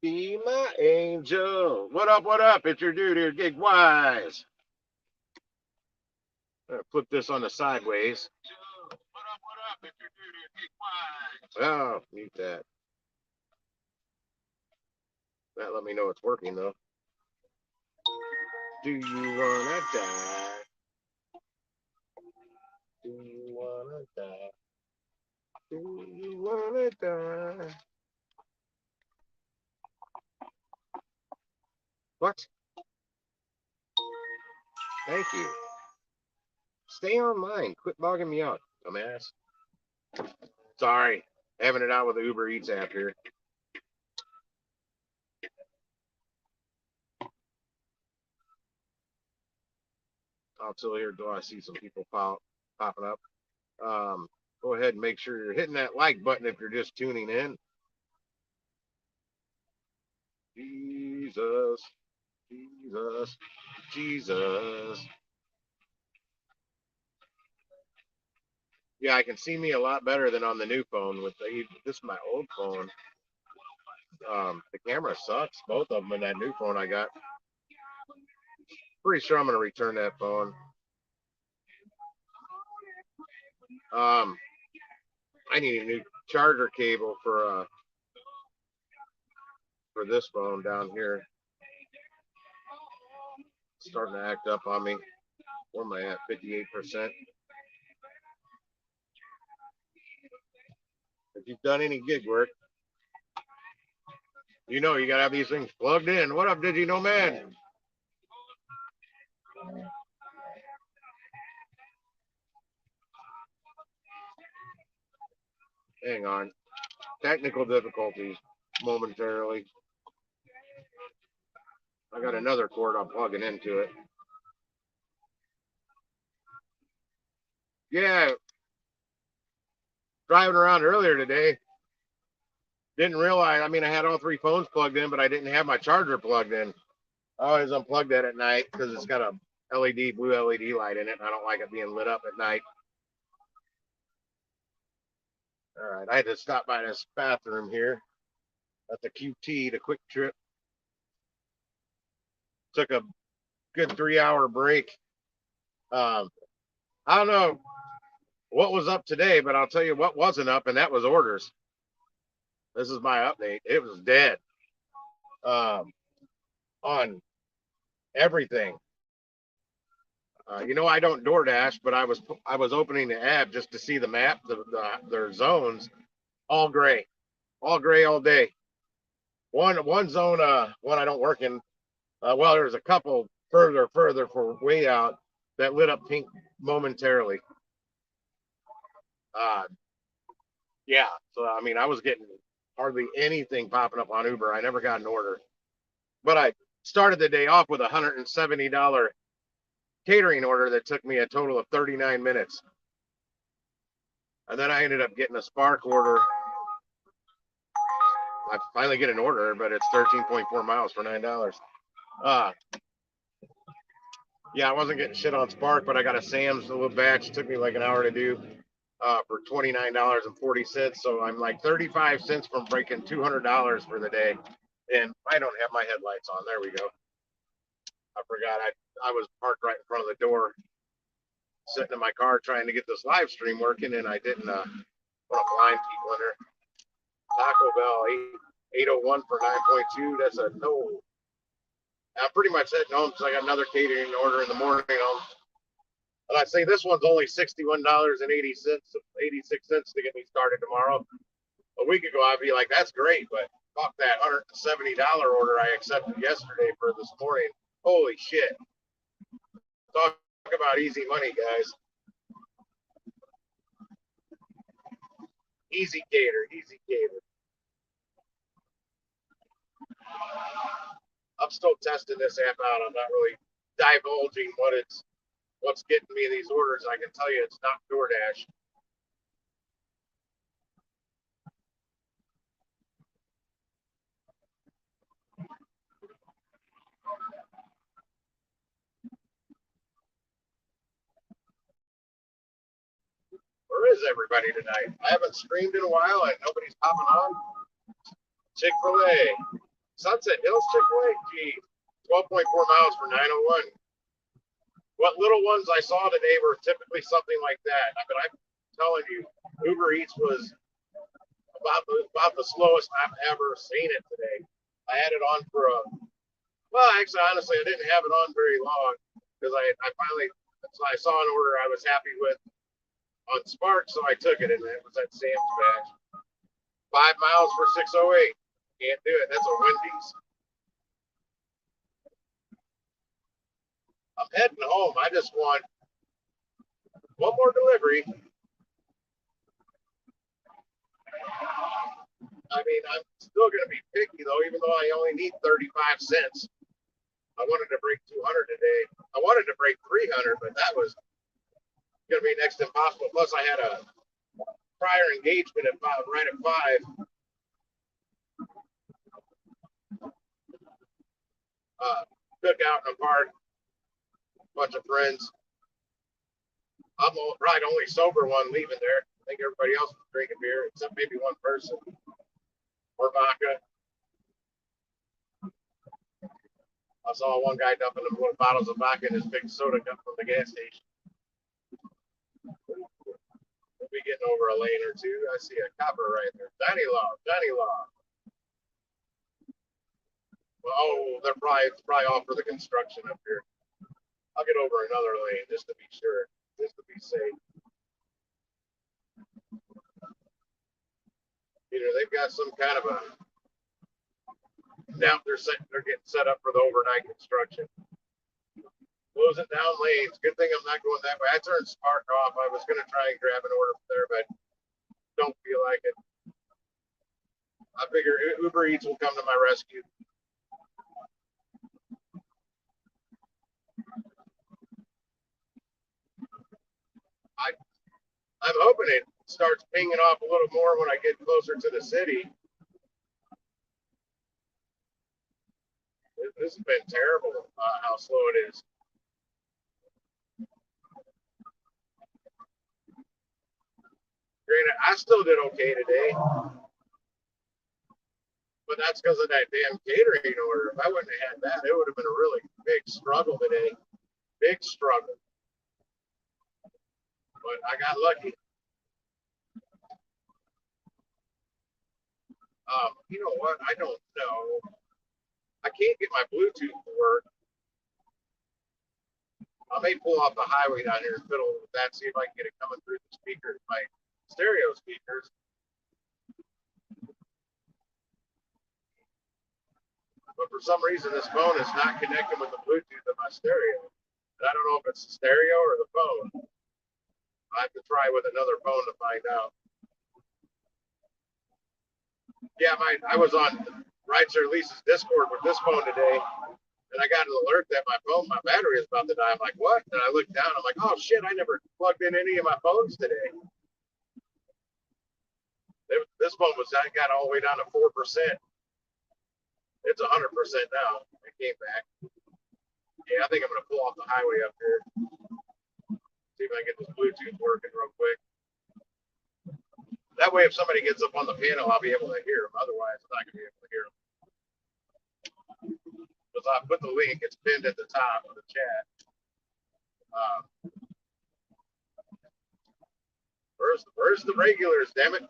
Be my angel. What up, what up? It's your dude here, Gig Wise. I'm gonna flip this on the sideways. Oh, mute that. That let me know it's working though. Do you wanna die? Do you wanna die? Do you wanna die? What? Thank you. Stay online. Quit logging me out, dumbass. Sorry. Having it out with the Uber Eats app here. Until here, do I see some people popping up? Go ahead and make sure you're hitting that like button if you're just tuning in. Jesus, Jesus, Jesus. Yeah, I can see me a lot better than on the new phone. This is my old phone. The camera sucks, both of them in that new phone I got. Pretty sure I'm gonna return that phone. I need a new charger cable for this phone down here. It's starting to act up on me. Where am I at? 58%. If you've done any gig work, you know you gotta have these things plugged in. What up, Digi No Man? Hang on. Technical difficulties momentarily. I got another cord I'm plugging into it. Yeah, driving around earlier today, didn't realize. I mean, I had all three phones plugged in, but I didn't have my charger plugged in. I always unplug that at night because it's got a blue LED light in it, and I don't like it being lit up at night. All right, I had to stop by this bathroom here at the QT, the Quick Trip. Took a good 3-hour break. I don't know what was up today, but I'll tell you what wasn't up, and that was orders. This is my update. It was dead on everything. I don't DoorDash, but I was opening the app just to see the map, their zones, all gray all day. One zone, one I don't work in. Well, there's a couple further for way out that lit up pink momentarily. Yeah, so I mean, I was getting hardly anything popping up on Uber. I never got an order, but I started the day off with a $170 catering order that took me a total of 39 minutes. And then I ended up getting a Spark order. I finally get an order, but it's 13.4 miles for $9. Yeah, I wasn't getting shit on Spark, but I got a Sam's, a little batch. It took me like an hour to do for $29.40. So I'm like 35 cents from breaking $200 for the day. And I don't have my headlights on. There we go. I forgot I was parked right in front of the door, sitting in my car trying to get this live stream working, and I didn't want to blind people in there. Taco Bell 801 for 9.2. That's a no. I'm pretty much heading home because I got another catering order in the morning. And I say this one's only $61.80, 86 cents to get me started tomorrow. A week ago, I'd be like, that's great, but fuck that $170 order I accepted yesterday for this morning. Holy shit. Talk about easy money, guys. Easy cater, easy cater. I'm still testing this app out. I'm not really divulging what's getting me these orders. I can tell you it's not DoorDash. Where is everybody tonight? I haven't streamed in a while and nobody's popping on. Chick-fil-A. Sunset Hills Chick-fil-A? Gee, 12.4 miles for 901. What little ones I saw today were typically something like that. But I'm telling you, Uber Eats was about the slowest I've ever seen it today. I had it on for well, actually, honestly, I didn't have it on very long because I finally, so I saw an order I was happy with on Spark, so I took it, and it was at Sam's badge. 5 miles for 608. Can't do it. That's a Wendy's. I'm heading home. I just want one more delivery. I mean, I'm still going to be picky, though, even though I only need 35 cents. I wanted to break 200 today. I wanted to break 300, but that was going to be next to impossible. Plus, I had a prior engagement at right at 5. Cookout in a park, bunch of friends. I'm right, only sober one leaving there. I think everybody else was drinking beer, except maybe one person or vodka. I saw one guy dumping them little bottles of vodka in his big soda cup from the gas station. We'll be getting over a lane or two. I see a copper right there. Johnny Law, Johnny Law. Well, oh, they're probably off for the construction up here. I'll get over another lane just to be sure, just to be safe. Either they've got some kind of a now they're getting set up for the overnight construction. Closing down lanes. Good thing I'm not going that way. I turned Spark off. I was going to try and grab an order from there, but don't feel like it. I figure Uber Eats will come to my rescue. I'm hoping it starts pinging off a little more when I get closer to the city. This has been terrible how slow it is. Granted, I still did okay today, but that's because of that damn catering order. If I wouldn't have had that, it would have been a really big struggle today. Big struggle. But I got lucky. You know what? I don't know. I can't get my Bluetooth to work. I may pull off the highway down here and fiddle with that, see if I can get it coming through the speakers, my stereo speakers. But for some reason, this phone is not connecting with the Bluetooth of my stereo. And I don't know if it's the stereo or the phone. I have to try with another phone to find out. Yeah, I was on Rideshare Lease's Discord with this phone today, and I got an alert that my battery is about to die. I'm like, what? And I looked down. I'm like, oh shit, I never plugged in any of my phones today. This phone got all the way down to 4%. It's 100% now. It came back. Yeah, I think I'm gonna pull off the highway up here. See if I can get this Bluetooth working real quick. That way, if somebody gets up on the panel, I'll be able to hear them. Otherwise, I'm not gonna be able to hear them. Because I put the link, it's pinned at the top of the chat. Where's the regulars, damn it?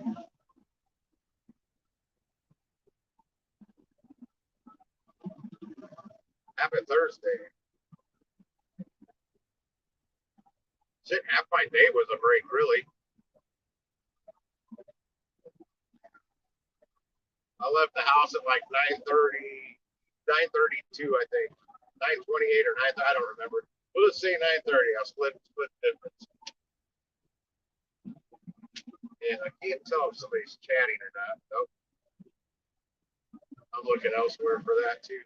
Happy Thursday. Shit, half my day was a break, really. I left the house at like 9:30, 9:32, I think. 9:28 or 9, I don't remember. We'll just say 9:30. I'll split difference. And I can't tell if somebody's chatting or not. Nope. I'm looking elsewhere for that too.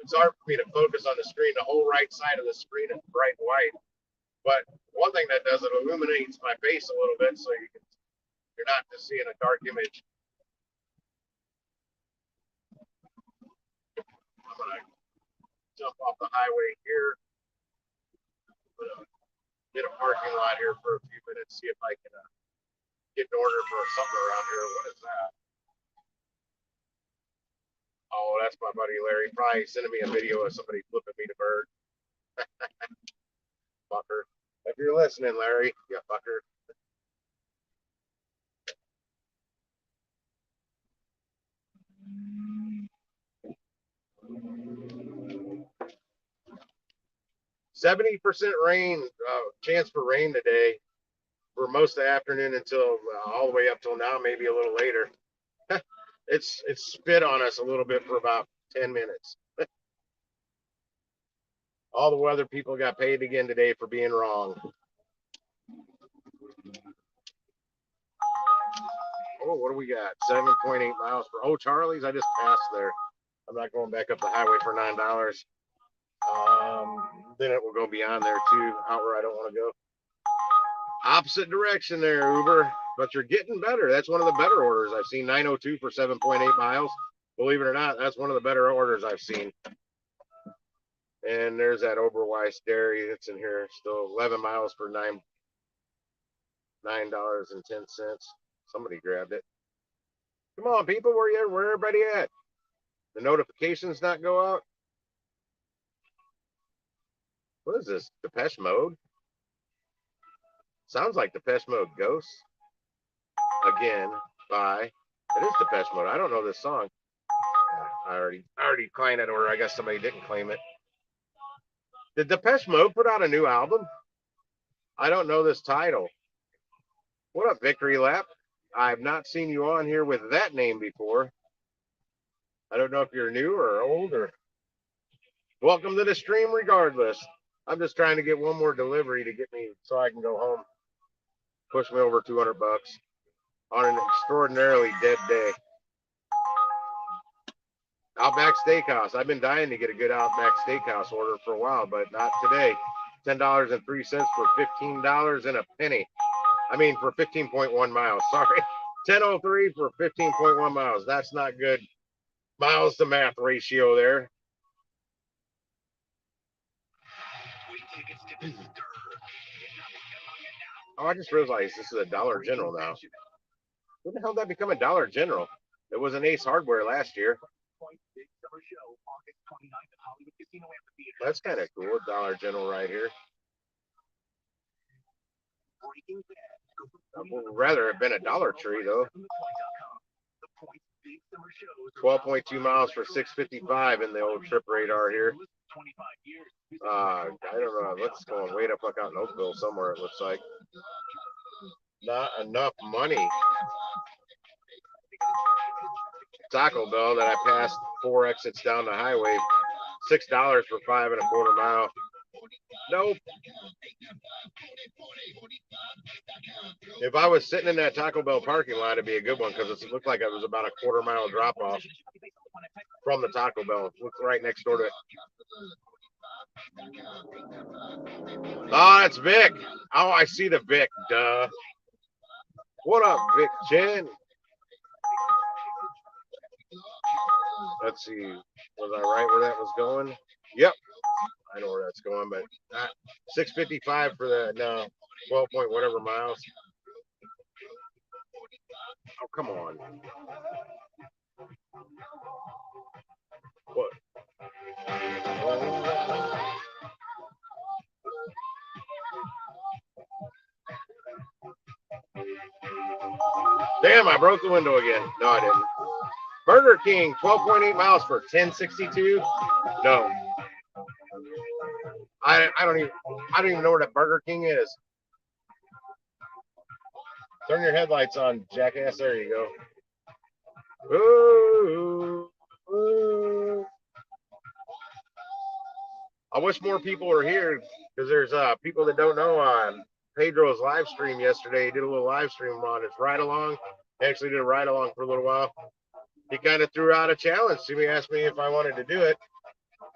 It's hard for me to focus on the screen. The whole right side of the screen is bright white. But one thing that does, it illuminates my face a little bit, so you're not just seeing a dark image. I'm gonna jump off the highway here. I'm gonna get a parking lot here for a few minutes, see if I can get an order for something around here. What is that? Oh, that's my buddy Larry. Probably sending me a video of somebody flipping me the bird. Fucker. If you're listening, Larry, you fucker. %70 rain, chance for rain today for most of the afternoon until all the way up till now, maybe a little later. It's spit on us a little bit for about 10 minutes. All the weather people got paid again today for being wrong. Oh, what do we got? 7.8 miles per. Oh, Charlie's. I just passed there. I'm not going back up the highway for $9. Then it will go beyond there too, out where I don't want to go. Opposite direction there, Uber. But you're getting better. That's one of the better orders I've seen. 902 for 7.8 miles. Believe it or not, that's one of the better orders I've seen. And there's that Oberweis dairy that's in here. Still 11 miles for $9.10. Somebody grabbed it. Come on, people, where everybody at? The notifications not go out? What is this? Depeche Mode? Sounds like Depeche Mode Ghosts. Again, by. It is Depeche Mode. I don't know this song. I already claimed it, or I guess somebody didn't claim it. Did Depeche Mode put out a new album? I don't know this title. What up, Victory Lap? I've not seen you on here with that name before. I don't know if you're new or old or. Welcome to the stream regardless. I'm just trying to get one more delivery to get me so I can go home. Push me over 200 bucks on an extraordinarily dead day. Outback Steakhouse. I've been dying to get a good Outback Steakhouse order for a while, but not today. $10.03 for $15 and a penny. I mean, for 15.1 miles. Sorry. 10.03 for 15.1 miles. That's not good. Miles to math ratio there. Oh, I just realized this is a Dollar General now. When the hell did that become a Dollar General? It was an Ace Hardware last year. That's kind of cool. Dollar General right here. I would rather have been a Dollar Tree though. 12.2 miles for 655 in the old trip radar here. I don't know. Let's go way to fuck out in Oakville somewhere. It looks like not enough money. Taco Bell that I passed 4 exits down the highway. $6 for 5.25 miles. Nope. If I was sitting in that Taco Bell parking lot, it'd be a good one because it looked like it was about a quarter-mile drop off from the Taco Bell. It looks right next door to it. Oh, that's Vic. Oh, I see the Vic. Duh. What up, Vic Jen? Let's see. Was I right where that was going? Yep. I know where that's going, but 655 for the 12 point whatever miles. Oh, come on. What? Damn, I broke the window again. No, I didn't. Burger King, 12.8 miles for 1062. No. I don't even know where that Burger King is. Turn your headlights on, jackass. There you go. Ooh, ooh. I wish more people were here because there's people that don't know on Pedro's live stream yesterday. He did a little live stream on his ride along. He actually did a ride along for a little while. He kind of threw out a challenge to me, asked me if I wanted to do it.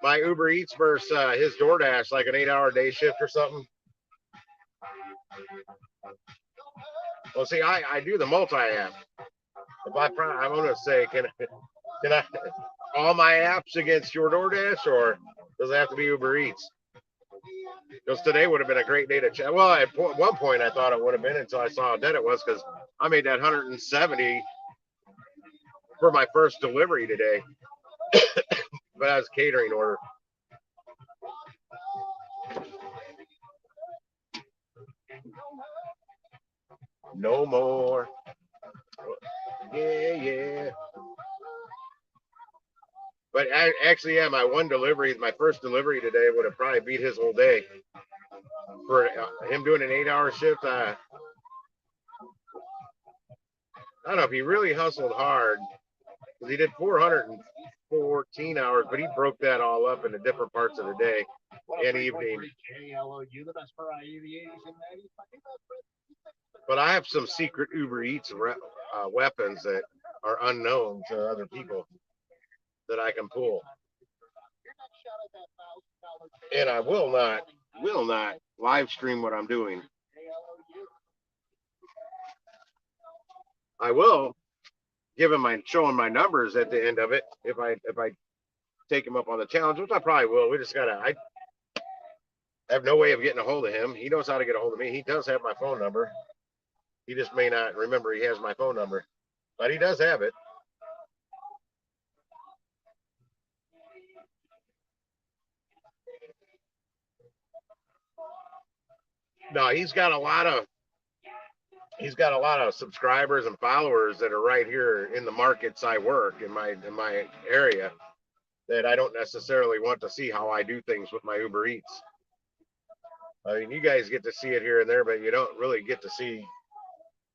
My Uber Eats versus his DoorDash, like an 8-hour day shift or something. Well, see, I do the multi-app. If I'm going to say, can I all my apps against your DoorDash, or does it have to be Uber Eats? Because today would have been a great day to chat. Well, at one point I thought it would have been until I saw how dead it was because I made that 170 for my first delivery today. but as a catering order. No more. Yeah, yeah. But actually, yeah, my one delivery, my first delivery today would have probably beat his whole day. For him doing an 8 hour shift, I don't know if he really hustled hard because he did 414 hours, but he broke that all up into different parts of the day and evening. But I have some secret Uber Eats weapons that are unknown to other people that I can pull. And I will not live stream what I'm doing. I will give him show him my numbers at the end of it if I take him up on the challenge, which I probably will. We just gotta. I have no way of getting a hold of him. He knows how to get a hold of me. He does have my phone number. He just may not remember he has my phone number, but he does have it. No, he's got a lot of subscribers and followers that are right here in the markets I work in my area that I don't necessarily want to see how I do things with my Uber Eats. I mean, you guys get to see it here and there, but you don't really get to see.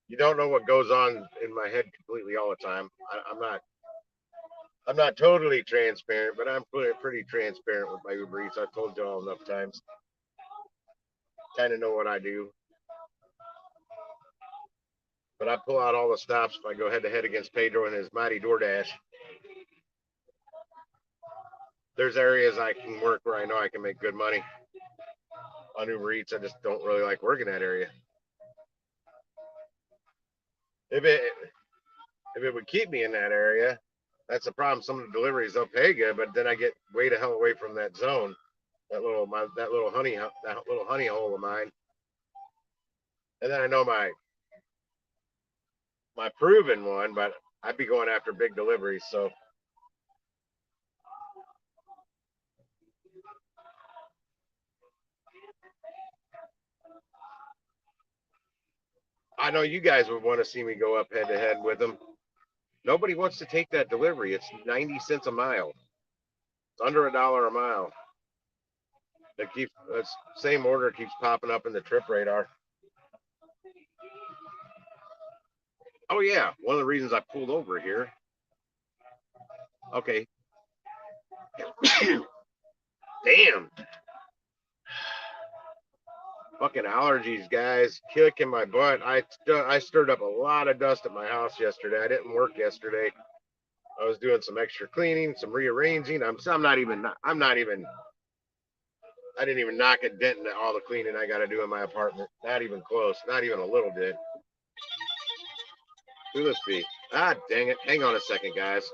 You don't know what goes on in my head completely all the time. I'm not. I'm not totally transparent, but I'm pretty transparent with my Uber Eats. I've told you all enough times. Kind of know what I do, but I pull out all the stops if I go head to head against Pedro and his mighty DoorDash. There's areas I can work where I know I can make good money on Uber Eats. I just don't really like working that area. If it if it would keep me in that area, that's the problem. Some of the deliveries they'll pay good, but then I get way the hell away from that zone, that little honey hole of mine, and then I know my proven one, but I'd be going after big deliveries. So I know you guys would want to see me go up head to head with them. Nobody wants to take that delivery. It's 90 cents a mile. It's under $1 a mile. That same order keeps popping up in the trip radar. Oh yeah, one of the reasons I pulled over here. Okay. Damn. Fucking allergies, guys, kicking my butt. I stirred up a lot of dust at my house yesterday. I didn't work yesterday. I was doing some extra cleaning, some rearranging. I'm not even. I'm not even. I didn't even knock a dent in all the cleaning I got to do in my apartment. Not even close. Not even a little bit. Who this be? Ah, dang it. Hang on a second, guys.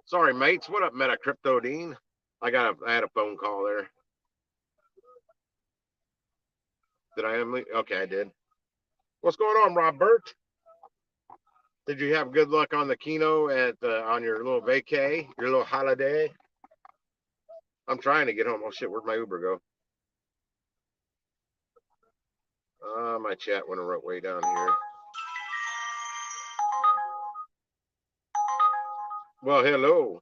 Sorry, mates. What up, Meta Crypto Dean? I had a phone call there. Did I Emily? Okay, I did. What's going on, Robert? Did you have good luck on the Keno at on your little vacay, your little holiday? I'm trying to get home. Oh shit, where'd my Uber go? My chat went way down here. Well, hello.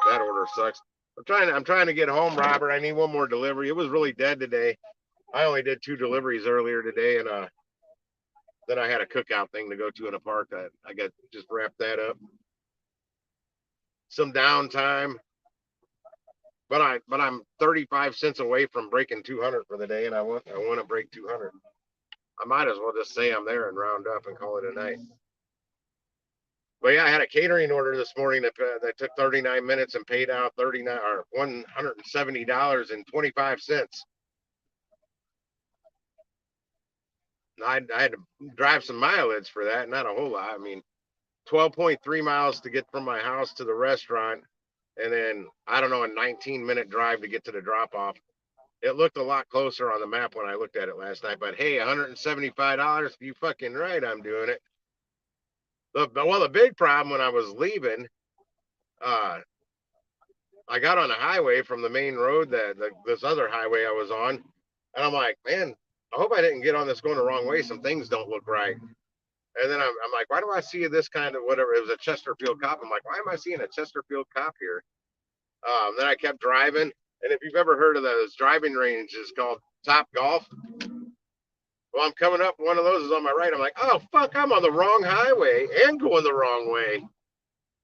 That order sucks. I'm trying to get home, Robert. I need one more delivery. It was really dead today. I only did 2 deliveries earlier today, and then I had a cookout thing to go to in a park that I got just wrapped that up. Some downtime, but I'm 35 cents away from breaking 200 for the day, and I want to break 200. I might as well just say I'm there and round up and call it a night. But yeah, I had a catering order this morning that took 39 minutes and paid out 39 or $170.25. I had to drive some mileage for that, not a whole lot. I mean, 12.3 miles to get from my house to the restaurant, and then I don't know, a 19-minute drive to get to the drop off. It looked a lot closer on the map when I looked at it last night, but hey, $175, you fucking right, I'm doing it. The big problem when I was leaving, uh, I got on the highway from the main road this other highway I was on, and I'm like, man, I hope I didn't get on this going the wrong way. Some things don't look right. And then I'm like, why do I see this kind of whatever? It was a Chesterfield cop. I'm like, why am I seeing a Chesterfield cop here? Then I kept driving. And if you've ever heard of those driving ranges called Top Golf, well, I'm coming up. One of those is on my right. I'm like, oh, fuck, I'm on the wrong highway and going the wrong way.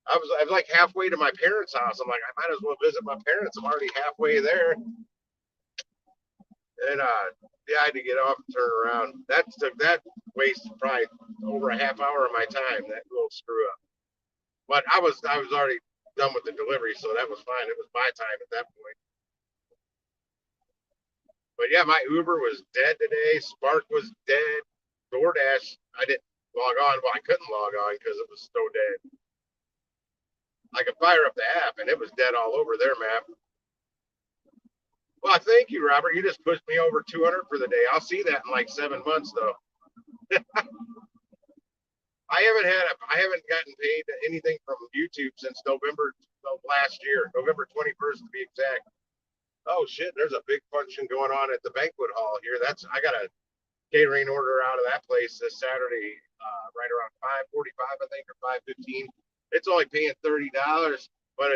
I was like halfway to my parents' house. I'm like, I might as well visit my parents. I'm already halfway there. And yeah, I had to get off and turn around. That wasted probably over a half hour of my time. That little screw up. But I was already done with the delivery, so that was fine. It was my time at that point. But yeah, my Uber was dead today. Spark was dead. DoorDash, I didn't log on. Well, I couldn't log on because it was so dead. I could fire up the app, and it was dead all over their map. Well, thank you, Robert. You just pushed me over 200 for the day. I'll see that in like 7 months, though. I haven't gotten paid anything from YouTube since November of last year, November 21st to be exact. Oh shit, there's a big function going on at the banquet hall here. I got a catering order out of that place this Saturday, right around 5:45, I think, or 5:15. It's only paying $30, but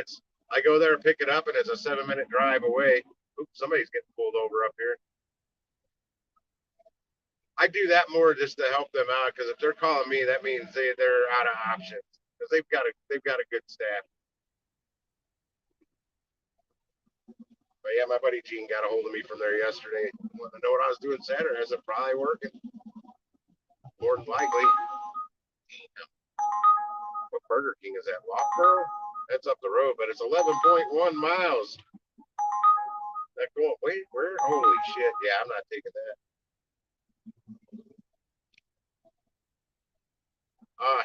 I go there and pick it up, and it's a 7-minute drive away. Oops, somebody's getting pulled over up here. I do that more just to help them out because if they're calling me, that means they're out of options because they've got a good staff. But yeah, my buddy Gene got a hold of me from there yesterday. Wanted to know what I was doing Saturday. I said probably working, more than likely. What Burger King is that? Lockboro? That's up the road, but it's 11.1 miles. That going? Wait, where? Holy shit! Yeah, I'm not taking that.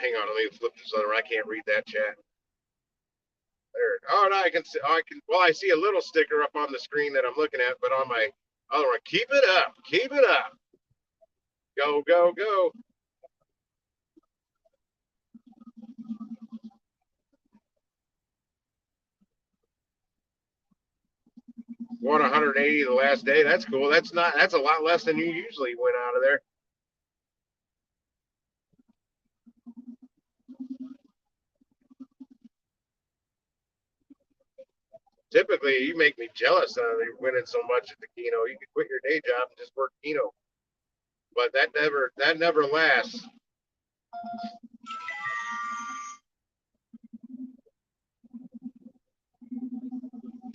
Hang on, let me flip this other. I can't read that chat. There. Oh no, I can see. Oh, I can. Well, I see a little sticker up on the screen that I'm looking at, but on my other one, keep it up, keep it up, go, go, go. Won 180 the last day. That's cool. That's a lot less than you usually win out of there. Typically, you make me jealous of winning so much at the Keno. You could quit your day job and just work Keno, but that never lasts.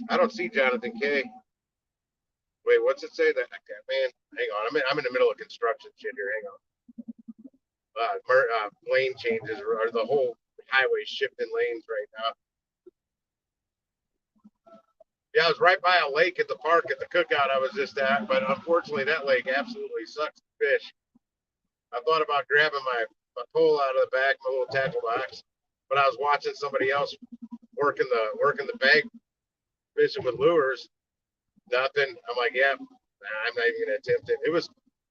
I don't see Jonathan K. Wait, what's it say? That man, hang on. I'm in the middle of construction shit here. Hang on. Lane changes or the whole highway shifting lanes right now. Yeah, I was right by a lake at the park at the cookout I was just at, but unfortunately that lake absolutely sucks fish. I thought about grabbing my pole out of the back, my little tackle box, but I was watching somebody else working the bag fishing with lures. Nothing. I'm like, yeah, nah, I'm not even gonna attempt it.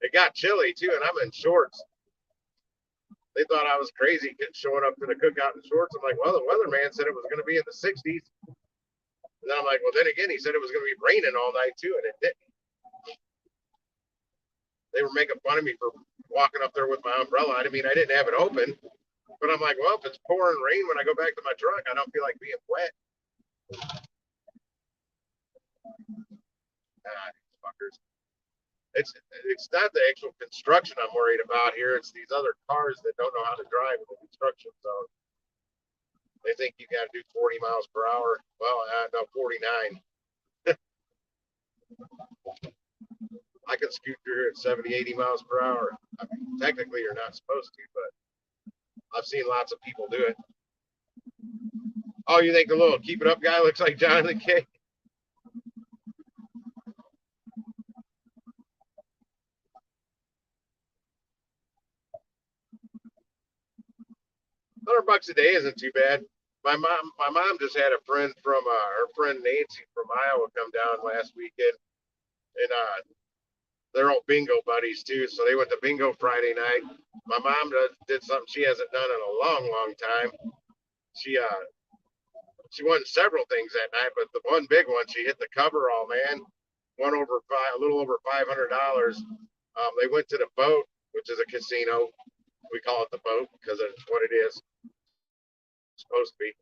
It got chilly too, and I'm in shorts. They thought I was crazy showing up to the cookout in shorts. I'm like, well, the weatherman said it was going to be in the 60s. And then I'm like, well, then again, he said it was going to be raining all night too, and it didn't. They were making fun of me for walking up there with my umbrella. I mean, I didn't have it open, but I'm like, well, if it's pouring rain when I go back to my truck, I don't feel like being wet. Fuckers. It's not the actual construction I'm worried about here. It's these other cars that don't know how to drive in the construction zone. They think you got to do 40 miles per hour. Well, no, 49. I can scoot through here at 70, 80 miles per hour. I mean, technically, you're not supposed to, but I've seen lots of people do it. Oh, you think the little keep it up guy looks like Jonathan K? $100 a day isn't too bad. My mom just had a friend from her friend Nancy from Iowa come down last weekend, and they're all bingo buddies too. So they went to bingo Friday night. My mom did something she hasn't done in a long, long time. She won several things that night, but the one big one, she hit the coverall, man. Won a little over $500. They went to the boat, which is a casino. We call it the boat because it's what it is. It's supposed to be.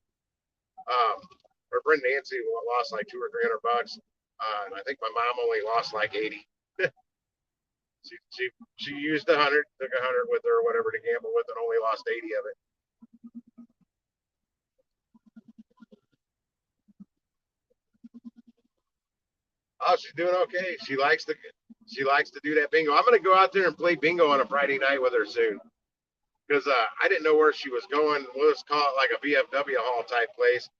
Her friend Nancy lost like $200 or $300, and I think my mom only lost like 80. She used 100, took 100 with her or whatever to gamble with, and only lost 80 of it. Oh, she's doing okay. She likes to do that bingo. I'm gonna go out there and play bingo on a Friday night with her soon because I didn't know where she was going. We'll just call it like a VFW hall type place.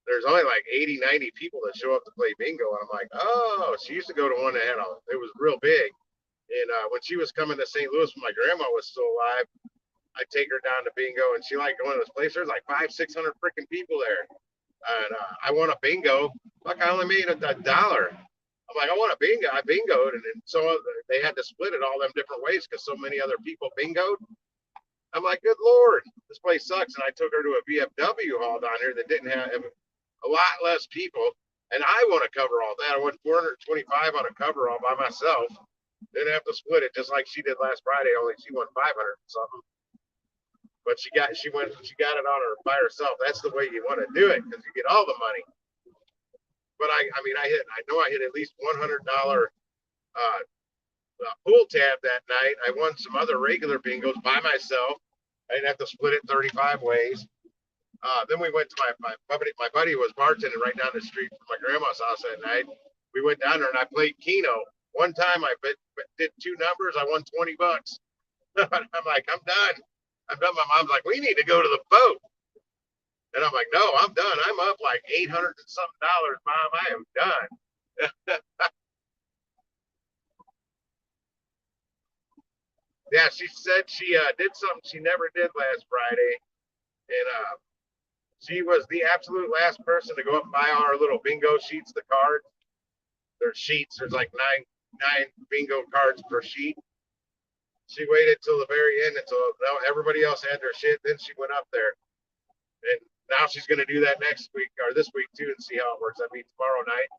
There's only like 80, 90 people that show up to play bingo, and I'm like, oh, she used to go to one that it was real big. And when she was coming to St. Louis when my grandma was still alive, I'd take her down to bingo, and she liked going to this place. There's like 500, 600 freaking people there. And I won a bingo. Fuck, I only made a dollar. I'm like, I want a bingo. I bingoed, and so they had to split it all them different ways because so many other people bingoed. I'm like, good lord, this place sucks. And I took her to a VFW hall down here that didn't have a lot less people, and I want to cover all that. I won 425 on a cover all by myself. Didn't have to split it just like she did last Friday. Only she won 500 something. But she got it on her by herself. That's the way you want to do it because you get all the money. But I mean I know I hit at least $100 pool tab that night. I won some other regular bingos by myself. I didn't have to split it 35 ways. Then we went to my buddy was bartending right down the street from my grandma's house that night. We went down there and I played Keno. One time I did two numbers. I won $20. I'm like, I'm done. I'm done. My mom's like, we need to go to the boat. And I'm like, no, I'm done. I'm up like 800 and something dollars, Mom. I am done. Yeah, she said she did something she never did last Friday. And she was the absolute last person to go up and buy our little bingo sheets, the cards. There's sheets. There's like nine bingo cards per sheet. She waited till the very end until everybody else had their shit. Then she went up there. And now she's going to do that next week or this week too and see how it works. I mean, tomorrow night.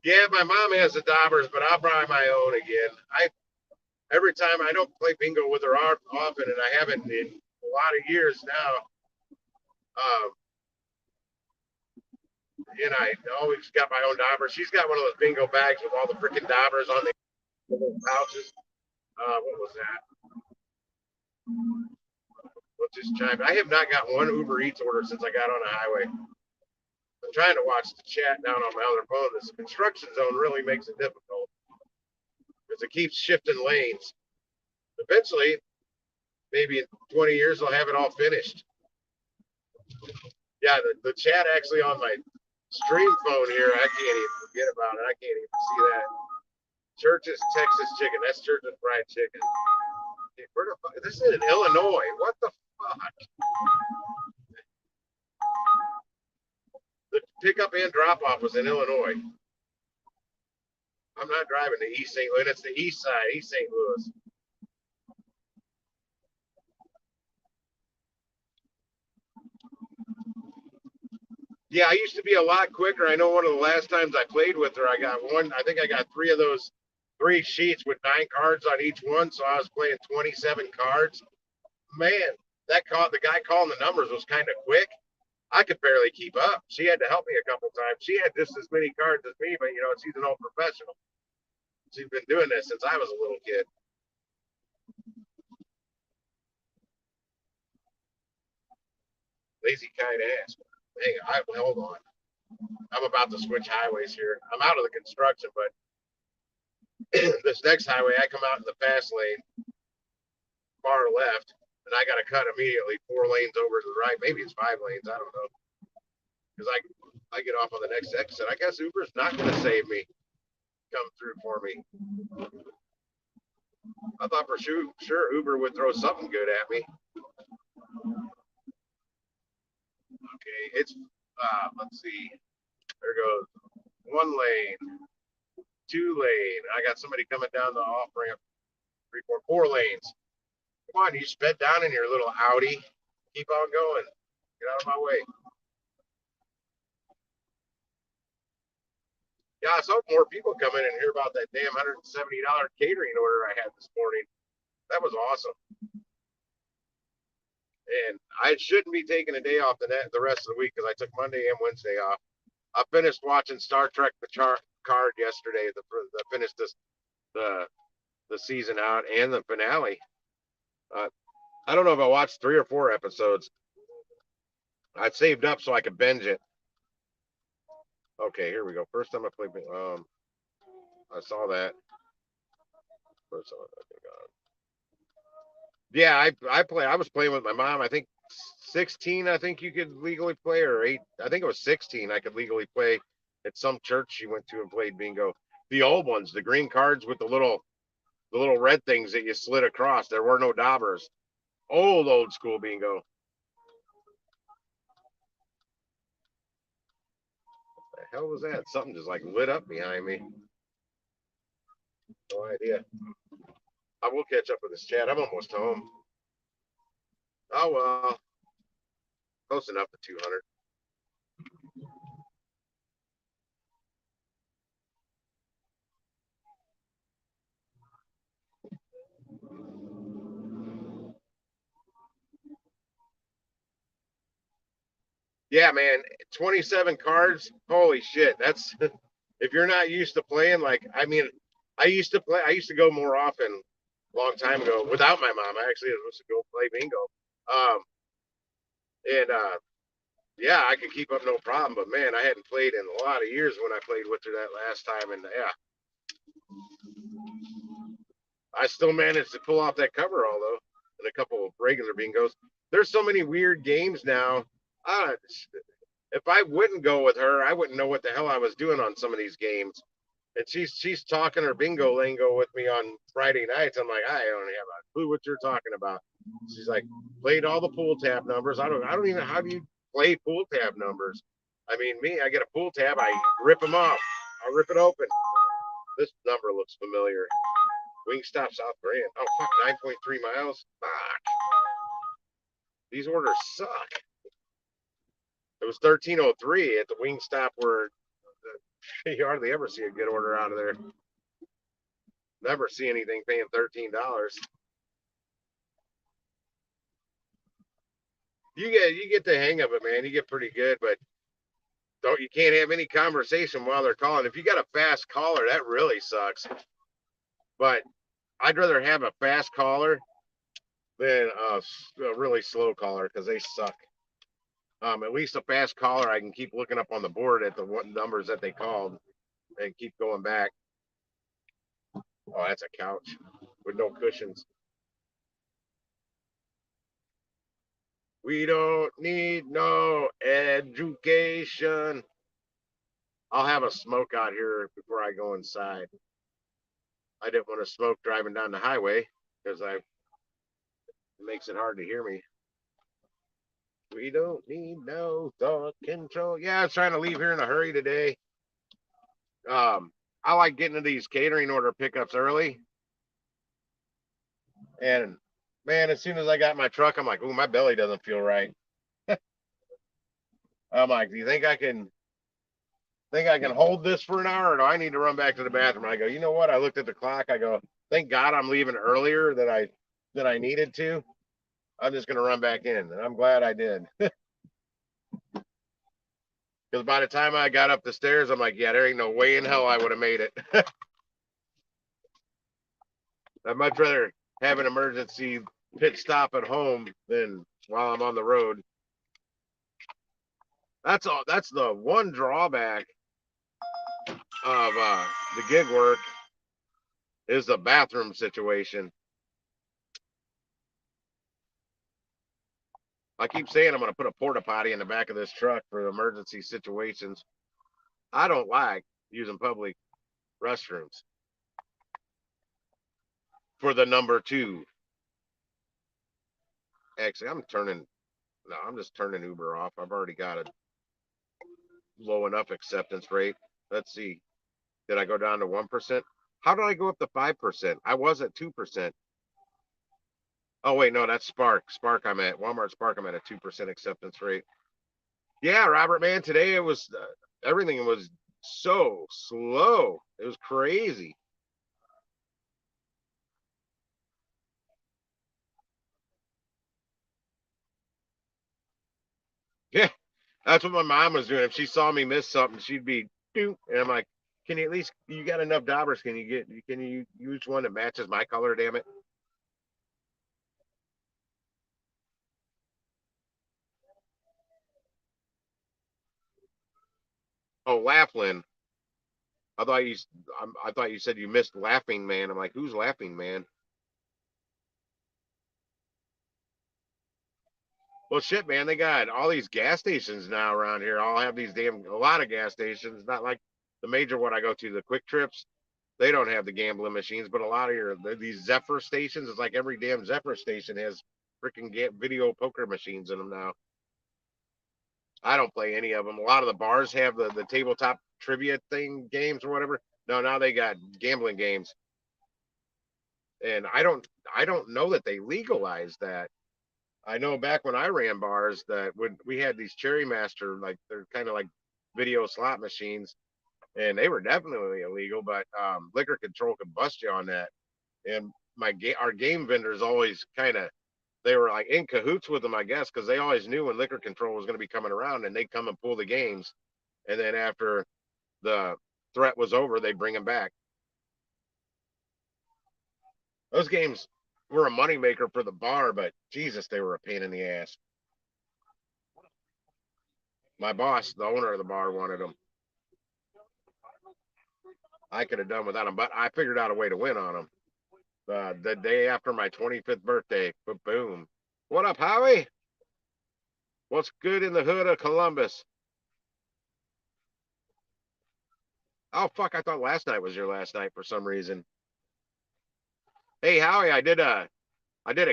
Yeah, my mom has the daubers, but I'll buy my own again. Every time I don't play bingo with her often, and I haven't in a lot of years now. Um, and I always got my own dauber. She's got one of those bingo bags with all the freaking daubers on the little pouches. What was that? We'll just chime. I have not got one Uber Eats order since I got on the highway. I'm trying to watch the chat down on my other phone. This construction zone really makes it difficult because it keeps shifting lanes. Eventually, maybe in 20 years, they'll have it all finished. Yeah, the chat actually on my stream phone here, I can't even forget about it. I can't even see that. Church's Texas Chicken. That's Church's Fried Chicken. Hey, where the fuck? This is in Illinois. What the fuck? The pickup and drop off was in Illinois. I'm not driving to East St. Louis. It's the east side, East St. Louis. Yeah, I used to be a lot quicker. I know one of the last times I played with her, I got one. I think I got three of those three sheets with 9 cards on each one. So I was playing 27 cards. Man, the guy calling the numbers was kind of quick. I could barely keep up. She had to help me a couple times. She had just as many cards as me, but she's an old professional. She's been doing this since I was a little kid. Lazy kind ass. Hang on, hold on. I'm about to switch highways here. I'm out of the construction, but this next highway, I come out in the fast lane, far left, and I got to cut immediately 4 lanes over to the right. Maybe it's 5 lanes. I don't know. Because I get off on the next exit. I guess Uber's not going to save me, come through for me. I thought for sure Uber would throw something good at me. Okay, it's, let's see. There goes 1 lane, 2 lane. I got somebody coming down the off ramp. 4 lanes. Come on, you sped down in your little Audi. Keep on going. Get out of my way. Yeah, I saw more people come in and hear about that damn $170 catering order I had this morning. That was awesome. And I shouldn't be taking a day off the rest of the week because I took Monday and Wednesday off. I finished watching Star Trek Card yesterday. The finished the season out and the finale. I don't know if I watched 3 or 4 episodes. I saved up so I could binge it. Okay, here we go. First time I played. I saw that. First time I think yeah, I was playing with my mom. I think 16. I think you could legally play, or 8. I think it was 16. I could legally play at some church she went to and played bingo. The old ones, the green cards with the little red things that you slid across. There were no daubers. Old school bingo. What the hell was that? Something just like lit up behind me. No idea. I will catch up with this chat. I'm almost home. Oh well, close enough to 200. Yeah, man, 27 cards. Holy shit, that's if you're not used to playing. Like, I mean, I used to play. I used to go more often, a long time ago, without my mom. I actually used to go play bingo. Um, and yeah, I could keep up no problem. But man, I hadn't played in a lot of years when I played with her that last time. And yeah, I still managed to pull off that cover, although, and a couple of regular bingos. There's so many weird games now. Uh, if I wouldn't go with her, I wouldn't know what the hell I was doing on some of these games. And she's talking her bingo lingo with me on Friday nights. I'm like, I don't have a clue what you're talking about. She's like, played all the pool tab numbers. I don't even, how do you play pool tab numbers? I mean, me, I get a pool tab, I rip them off. I rip it open. This number looks familiar. Wingstop South Grand. Oh fuck, 9.3 miles. Fuck. These orders suck. It was 1303 at the Wingstop where you hardly ever see a good order out of there. Never see anything paying $13. You get the hang of it, man. You get pretty good, but don't you can't have any conversation while they're calling. If you got a fast caller, that really sucks. But I'd rather have a fast caller than a really slow caller because they suck. At least a fast caller, I can keep looking up on the board at the numbers that they called and keep going back. Oh, that's a couch with no cushions. We don't need no education. I'll have a smoke out here before I go inside. I didn't want to smoke driving down the highway because it makes it hard to hear me. We don't need no thought control. Yeah, I was trying to leave here in a hurry today. I like getting to these catering order pickups early. And man, as soon as I got in my truck, I'm like, ooh, my belly doesn't feel right. I'm like, do you think I can hold this for an hour, or do I need to run back to the bathroom? I go, you know what? I looked at the clock. I go, thank God I'm leaving earlier than I needed to. I'm just gonna run back in, and I'm glad I did. Because by the time I got up the stairs, I'm like, yeah, there ain't no way in hell I would have made it. I'd much rather have an emergency pit stop at home than while I'm on the road. That's all. That's the one drawback of the gig work is the bathroom situation. I keep saying I'm going to put a porta potty in the back of this truck for emergency situations. I don't like using public restrooms for the number two. Actually, I'm just turning Uber off. I've already got a low enough acceptance rate. Let's see. Did I go down to 1%? How did I go up to 5%? I was at 2%. Oh wait, no, that's Spark. Spark, I'm at Walmart. Spark, I'm at a 2% acceptance rate. Yeah, Robert, man, today it was everything was so slow. It was crazy. Yeah, that's what my mom was doing. If she saw me miss something, she'd be, and I'm like, can you at least you got enough daubers? Can you use one that matches my color? Damn it! Oh, Laughlin. I thought you I thought you said you missed Laughing Man. I'm like, who's Laughing Man? Well, shit, man, they got all these gas stations now around here. All have these a lot of gas stations. Not like the major one I go to, the Quick Trips. They don't have the gambling machines, but a lot of these Zephyr stations. It's like every damn Zephyr station has freaking video poker machines in them now. I don't play any of them. A lot of the bars have the tabletop trivia thing games or whatever. No, now they got gambling games, and I don't know that they legalized that. I know back when I ran bars that when we had these Cherry Master, like they're kind of like video slot machines, and they were definitely illegal, but liquor control could bust you on that. And our game vendors always kind of they were like in cahoots with them, I guess, because they always knew when liquor control was going to be coming around, and they'd come and pull the games, and then after the threat was over, they'd bring them back. Those games were a moneymaker for the bar, but Jesus, they were a pain in the ass. My boss, the owner of the bar, wanted them. I could have done without them, but I figured out a way to win on them. The day after my 25th birthday, boom. What up, Howie? What's good in the hood of Columbus? Oh fuck! I thought last night was your last night for some reason. Hey Howie, I did a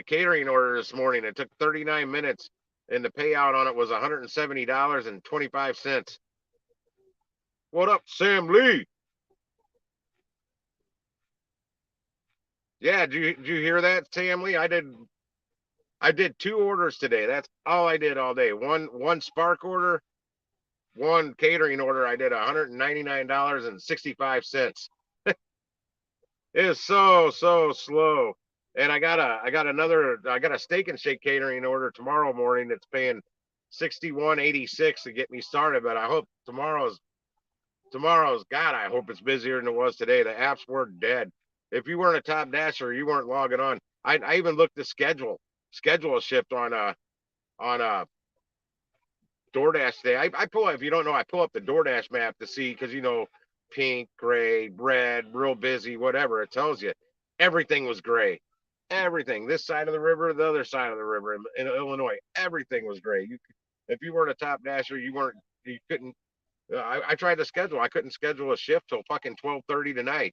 catering order this morning. It took 39 minutes, and the payout on it was $170.25. What up, Sam Lee? Yeah, did you hear that, Sam Lee? I did two orders today. That's all I did all day. One Spark order, one catering order. I did $199.65. It is so slow. And I got a steak and shake catering order tomorrow morning that's paying 61.86 to get me started. But I hope tomorrow's God, I hope it's busier than it was today. The apps were dead. If you weren't a top dasher, you weren't logging on. I even looked to schedule a shift on DoorDash today. I pull if you don't know, I pull up the DoorDash map to see because pink, gray, red, real busy, whatever it tells you. Everything was gray. Everything. This side of the river, the other side of the river in Illinois, everything was gray. If you weren't a top dasher, you couldn't. I tried to schedule. I couldn't schedule a shift till fucking 12:30 tonight.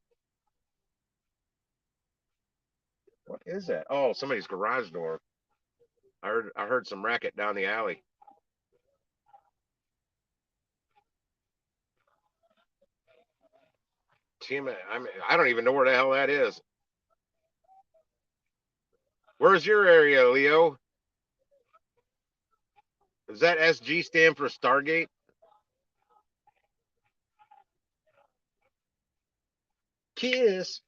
What is that? Oh, somebody's garage door. I heard some racket down the alley. Damn it, I don't even know where the hell that is. Where's your area, Leo? Does that SG stand for Stargate? Kiss.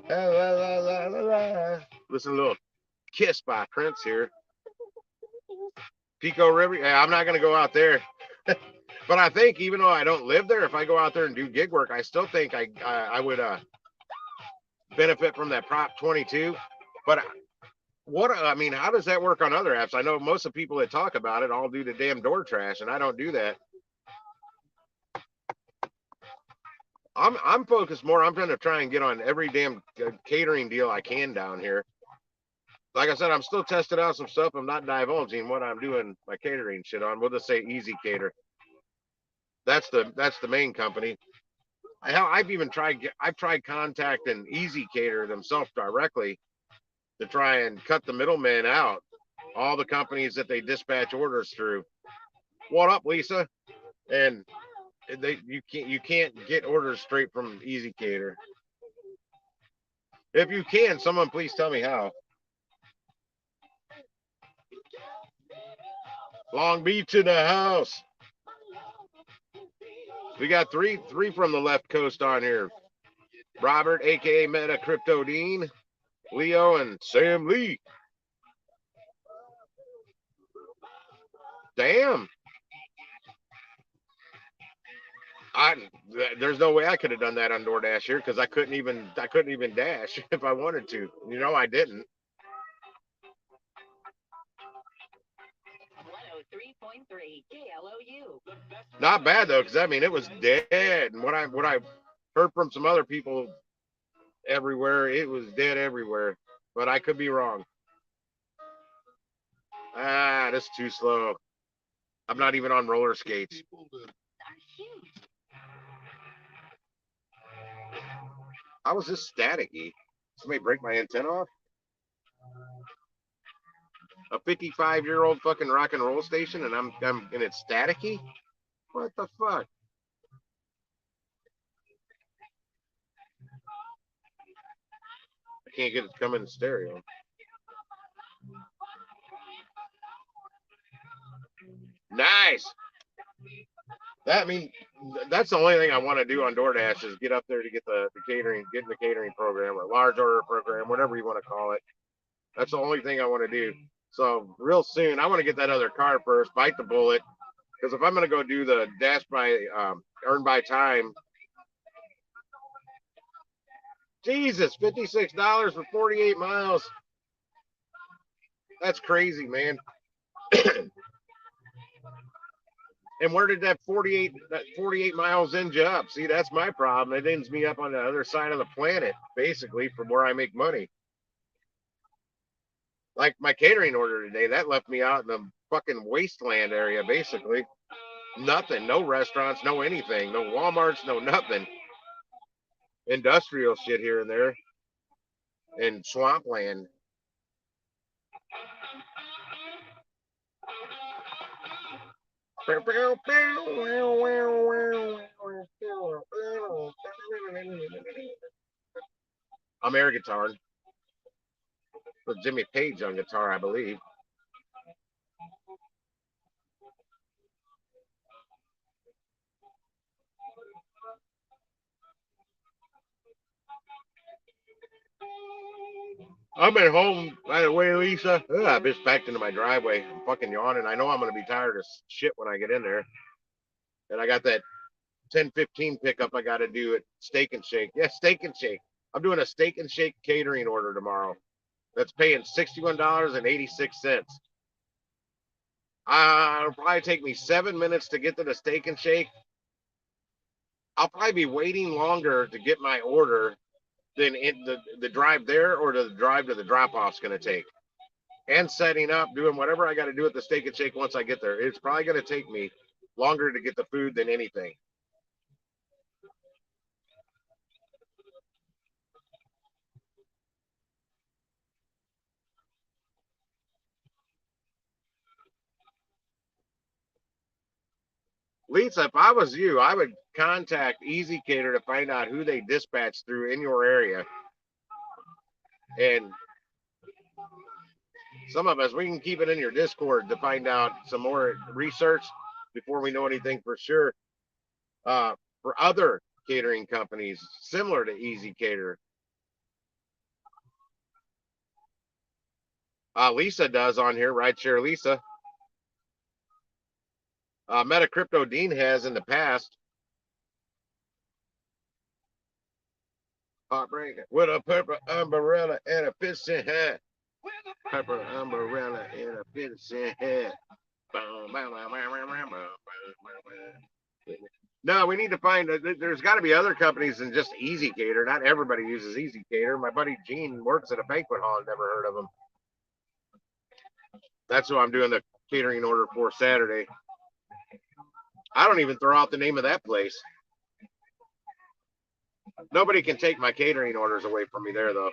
La, la, la, la, la, la. Listen to a little Kiss by Prince here. Pico River. Yeah, I'm not gonna go out there. But I think even though I don't live there, if I go out there and do gig work, I still think I would benefit from that Prop 22. But what I mean, how does that work on other apps? I know most of the people that talk about it all do the damn door trash, and I don't do that. I'm focused more. I'm trying to try and get on every damn catering deal I can down here. Like I said, I'm still testing out some stuff. I'm not divulging what I'm doing my catering shit on. We'll just say Easy Cater. That's the main company. I've tried contacting Easy Cater themselves directly to try and cut the middleman out. All the companies that they dispatch orders through. What up, Lisa? And you can't get orders straight from Easy Cater. If you can, someone please tell me how. Long Beach in the house. We got three from the left coast on here. Robert, aka Meta Crypto Dean, Leo, and Sam Lee. Damn. I there's no way I could have done that on DoorDash here because I couldn't even dash if I wanted to. You know I didn't. 103.3 KLOU. Not bad though, because I mean it was dead. And what I heard from some other people everywhere, it was dead everywhere. But I could be wrong. Ah, that's too slow. I'm not even on roller skates. How was this staticky? Somebody break my antenna off? A 55-year-old fucking rock and roll station, and I'm and it's staticky? What the fuck? I can't get it to come in stereo. Nice. That I mean, that's the only thing I want to do on DoorDash is get up there to get the catering, get in the catering program or large order program, whatever you want to call it. That's the only thing I want to do. So real soon, I want to get that other car first, bite the bullet, because if I'm going to go do the dash by earn by time, Jesus, $56 for 48 miles. That's crazy, man. And where did that 48 miles end you up? See, that's my problem. It ends me up on the other side of the planet, basically, from where I make money. Like my catering order today, that left me out in the fucking wasteland area, basically. Nothing, no restaurants, no anything, no Walmarts, no nothing. Industrial shit here and there, and swampland. I'm air guitar with Jimmy Page on guitar, I believe. I'm at home, by the way, Lisa. Ugh, I just backed into my driveway. I'm fucking yawning. I know I'm gonna be tired of shit when I get in there. And I got that 10:15 pickup I got to do at Steak and Shake. Yeah, Steak and Shake. I'm doing a Steak and Shake catering order tomorrow. That's paying $61.86. It'll probably take me 7 minutes to get to the Steak and Shake. I'll probably be waiting longer to get my order than the drive there or the drive to the drop off's going to take. And setting up, doing whatever I got to do at the Steak and Shake once I get there. It's probably going to take me longer to get the food than anything. Lisa, if I was you, I would contact Easy Cater to find out who they dispatch through in your area. And some of us, we can keep it in your Discord to find out some more research before we know anything for sure. For other catering companies similar to Easy Cater. Lisa does on here, Rideshare Lisa. Meta Crypto Dean has in the past. Heartbreaker with a purple umbrella and a fishing hat. Purple umbrella and a fishing hat. No, we need to find. There's got to be other companies than just Easy Cater. Not everybody uses Easy Cater. My buddy Gene works at a banquet hall. I've never heard of him. That's who I'm doing the catering order for Saturday. I don't even throw out the name of that place. Nobody can take my catering orders away from me there, though.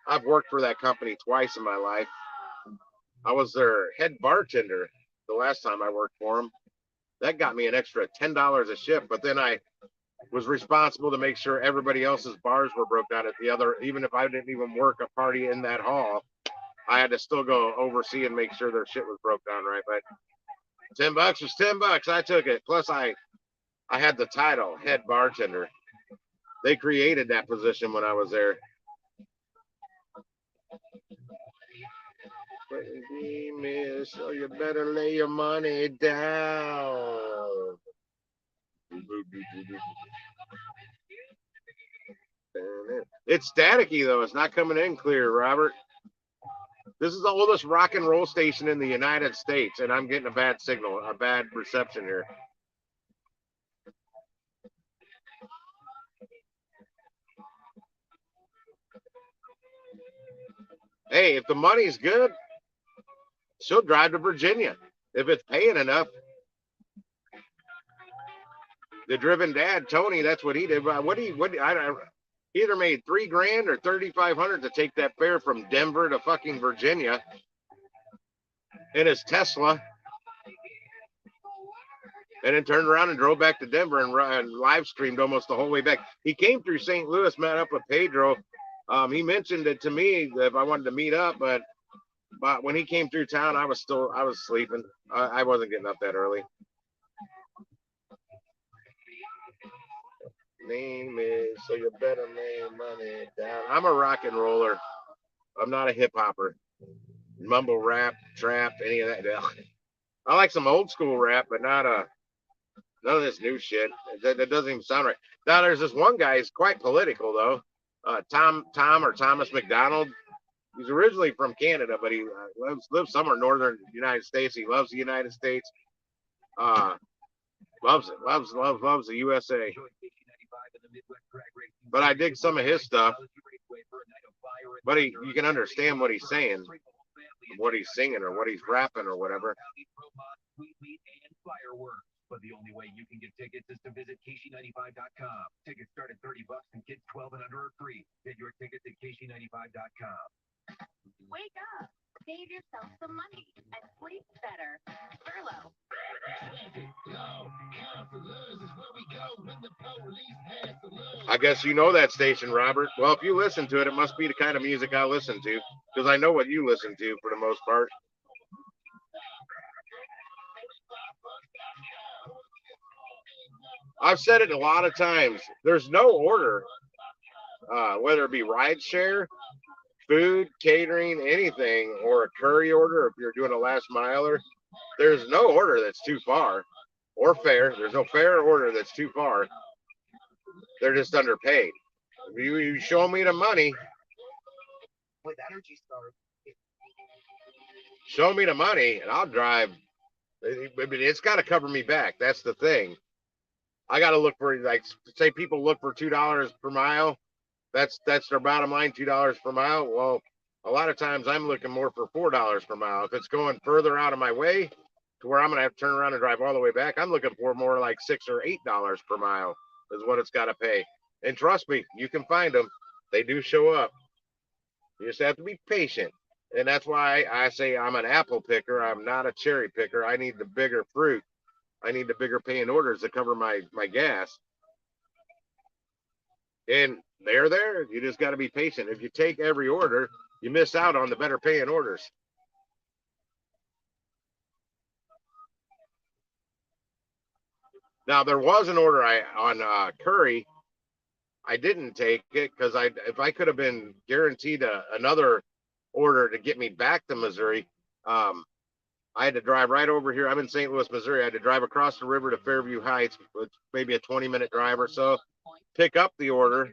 I've worked for that company twice in my life. I was their head bartender the last time I worked for them. That got me an extra $10 a shift, but then I was responsible to make sure everybody else's bars were broke down at the other, even if I didn't even work a party in that hall. I had to still go oversee and make sure their shit was broke down right. But $10 was $10. I took it. Plus, I had the title head bartender. They created that position when I was there. Miss, so you better lay your money down. It's staticky though. It's not coming in clear, Robert. This is the oldest rock and roll station in the United States, and I'm getting a bad signal, a bad reception here. Hey, if the money's good, she'll drive to Virginia. If it's paying enough. The driven dad, Tony, that's what he did. He either made $3,000 or $3,500 to take that fare from Denver to fucking Virginia in his Tesla, and then turned around and drove back to Denver and live streamed almost the whole way back. He came through St. Louis, met up with Pedro. He mentioned it to me if I wanted to meet up, but when he came through town, I was sleeping. I wasn't getting up that early. Name is so you better lay money down. I'm a rock and roller. I'm not a hip hopper. Mumble rap, trap, any of that. I like some old school rap, but none of this new shit. That doesn't even sound right. Now there's this one guy. He's quite political though. Tom or Thomas McDonald. He's originally from Canada, but he lives somewhere in northern United States. He loves the United States. Loves it. Loves the USA. But I dig some of his stuff. But you can understand what he's saying, what he's singing, or what he's rapping, or whatever. But the only way you can get tickets is to visit KC95.com. Tickets start at $30 and kids 12 and under are free. Get your tickets at KC95.com. Wake up, save yourself some money, and sleep better. Furlough. I guess you know that station, Robert. Well, if you listen to it, it must be the kind of music I listen to, because I know what you listen to for the most part. I've said it a lot of times. There's no order, whether it be rideshare, food, catering, anything, or a curry order, if you're doing a last miler. There's no order that's too far or fair. There's no fair order that's too far. They're just underpaid. You show me the money. With Energy Star. Show me the money and I'll drive. It's got to cover me back. That's the thing. I got to look for, like, say people look for $2 per mile. That's their bottom line, $2 per mile. Well, a lot of times I'm looking more for $4 per mile. If it's going further out of my way to where I'm going to have to turn around and drive all the way back, I'm looking for more like $6 or $8 per mile is what it's got to pay. And trust me, you can find them. They do show up. You just have to be patient. And that's why I say I'm an apple picker. I'm not a cherry picker. I need the bigger fruit. I need the bigger paying orders to cover my gas. And they're there. You just got to be patient. If you take every order, you miss out on the better paying orders. Now there was an order I on curry. I didn't take it because I if I could have been guaranteed another order to get me back to Missouri, um, I had to drive right over here. I'm in St. Louis, Missouri. I had to drive across the river to Fairview Heights, which maybe a 20-minute drive or so, pick up the order,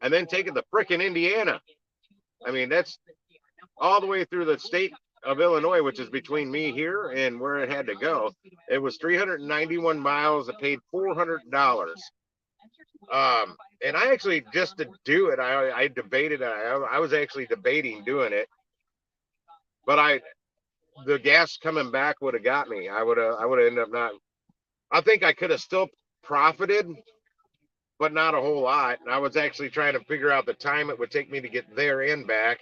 and then take it to frickin' Indiana. I mean, that's all the way through the state of Illinois, which is between me here and where it had to go. It was 391 miles. I paid $400. And I actually just to do it, I debated. I was actually debating doing it, but the gas coming back would have got me. I would have ended up not. I think I could have still profited, but not a whole lot. And I was actually trying to figure out the time it would take me to get there and back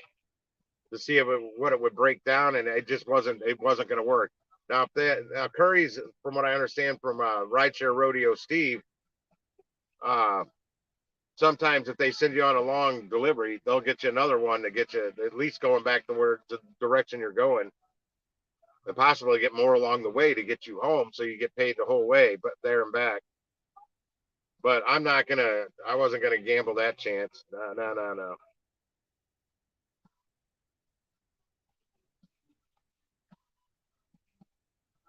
to see if what it would break down, and it wasn't going to work. Now, if Curry's, from what I understand from Rideshare Rodeo Steve, uh, sometimes if they send you on a long delivery, they'll get you another one to get you at least going back to where the direction you're going, and possibly get more along the way to get you home, so you get paid the whole way, but there and back. But I wasn't gonna gamble that chance. No, no, no, no.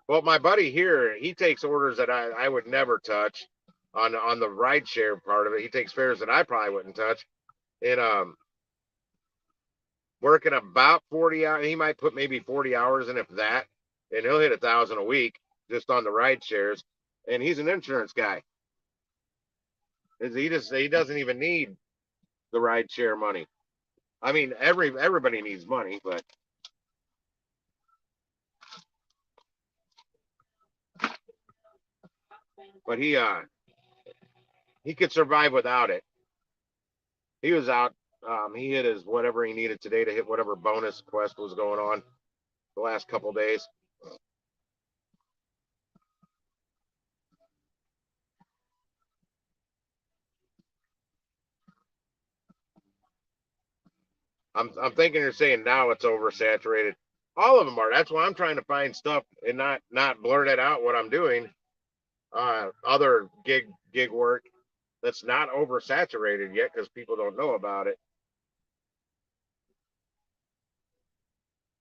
Well, my buddy here, he takes orders that I would never touch on the ride share part of it. He takes fares that I probably wouldn't touch. And working about 40 hours, he might put maybe 40 hours in, if that, and he'll hit 1,000 a week just on the ride shares. And he's an insurance guy. He doesn't even need the ride share money. I mean, everybody needs money, but he could survive without it. He was out. He hit his whatever he needed today to hit whatever bonus quest was going on the last couple days. I'm thinking you're saying now it's oversaturated. All of them are. That's why I'm trying to find stuff and not blurt it out what I'm doing. Other gig work that's not oversaturated yet because people don't know about it.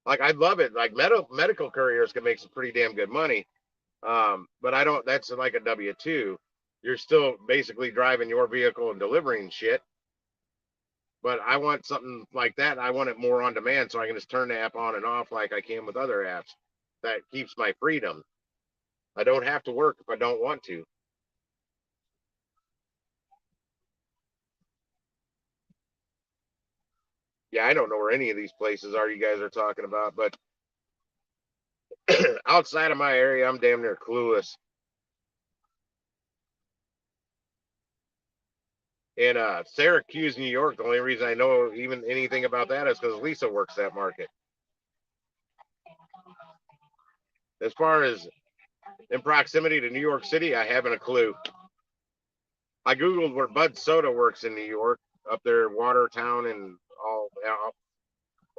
Like I'd love it. Like medical couriers can make some pretty damn good money. But I don't. That's like a W-2. You're still basically driving your vehicle and delivering shit. But I want something like that. I want it more on demand, so I can just turn the app on and off like I can with other apps. That keeps my freedom. I don't have to work if I don't want to. Yeah, I don't know where any of these places are you guys are talking about, but outside of my area, I'm damn near clueless. In Syracuse, New York, the only reason I know even anything about that is because Lisa works that market. As far as in proximity to New York City, I haven't a clue. I googled where Bud Soda works in New York, up there, Watertown, and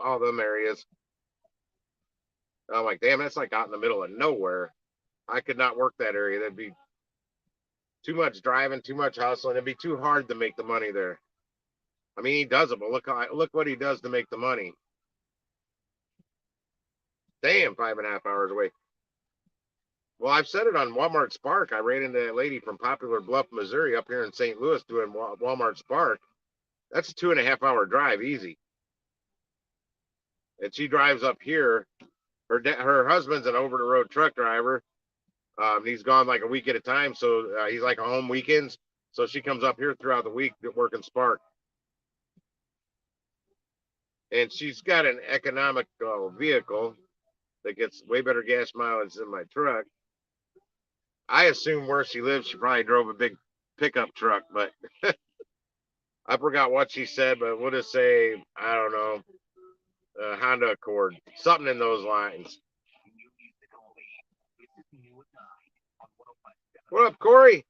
all them areas. I'm like, damn, that's like out in the middle of nowhere. I could not work that area. That'd be too much driving, too much hustling. It'd be too hard to make the money there. I mean, he does it, but look what he does to make the money. Damn, 5.5 hours away. Well, I've said it on Walmart Spark. I ran into that lady from Poplar Bluff, Missouri, up here in St. Louis doing Walmart Spark. That's a 2.5 hour drive, easy. And she drives up here. Her husband's an over the road truck driver. He's gone like a week at a time, so he's like a home weekends. So she comes up here throughout the week working Spark, and she's got an economical vehicle that gets way better gas mileage than my truck. I assume where she lives, she probably drove a big pickup truck, but I forgot what she said. But we'll just say I don't know, Honda Accord, something in those lines. What up, Corey?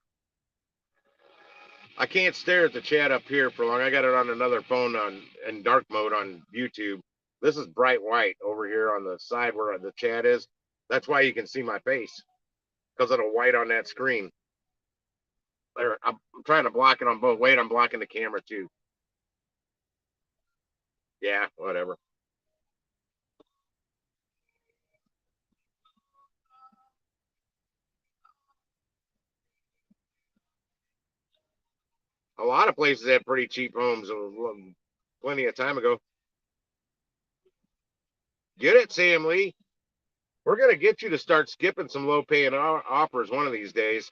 I can't stare at the chat up here for long. I got it on another phone on in dark mode on YouTube. This is bright white over here on the side where the chat is. That's why you can see my face because of the white on that screen. There, I'm trying to block it on both. Wait, I'm blocking the camera too. Yeah, whatever. A lot of places had pretty cheap homes plenty of time ago. Get it, Sam Lee? We're gonna get you to start skipping some low-paying offers one of these days.